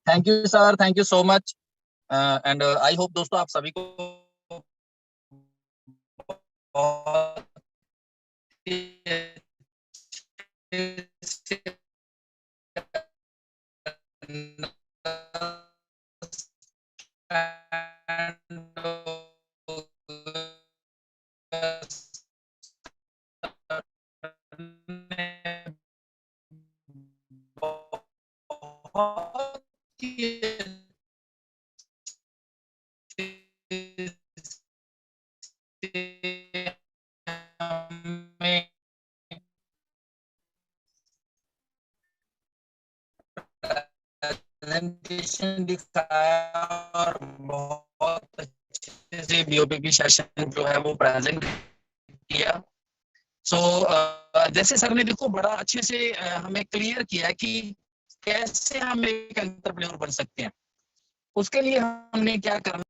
Thank you sir, thank you so much. And I hope दोस्तों आप सभी को presentation दिखाया और बहुत अच्छे से BOP की सेशन जो है वो प्रेजेंट किया। सो जैसे सर ने देखो बड़ा अच्छे से हमें क्लियर किया कि कैसे हम एक एंटरप्रेन्योर बन सकते हैं। उसके लिए हमने क्या करना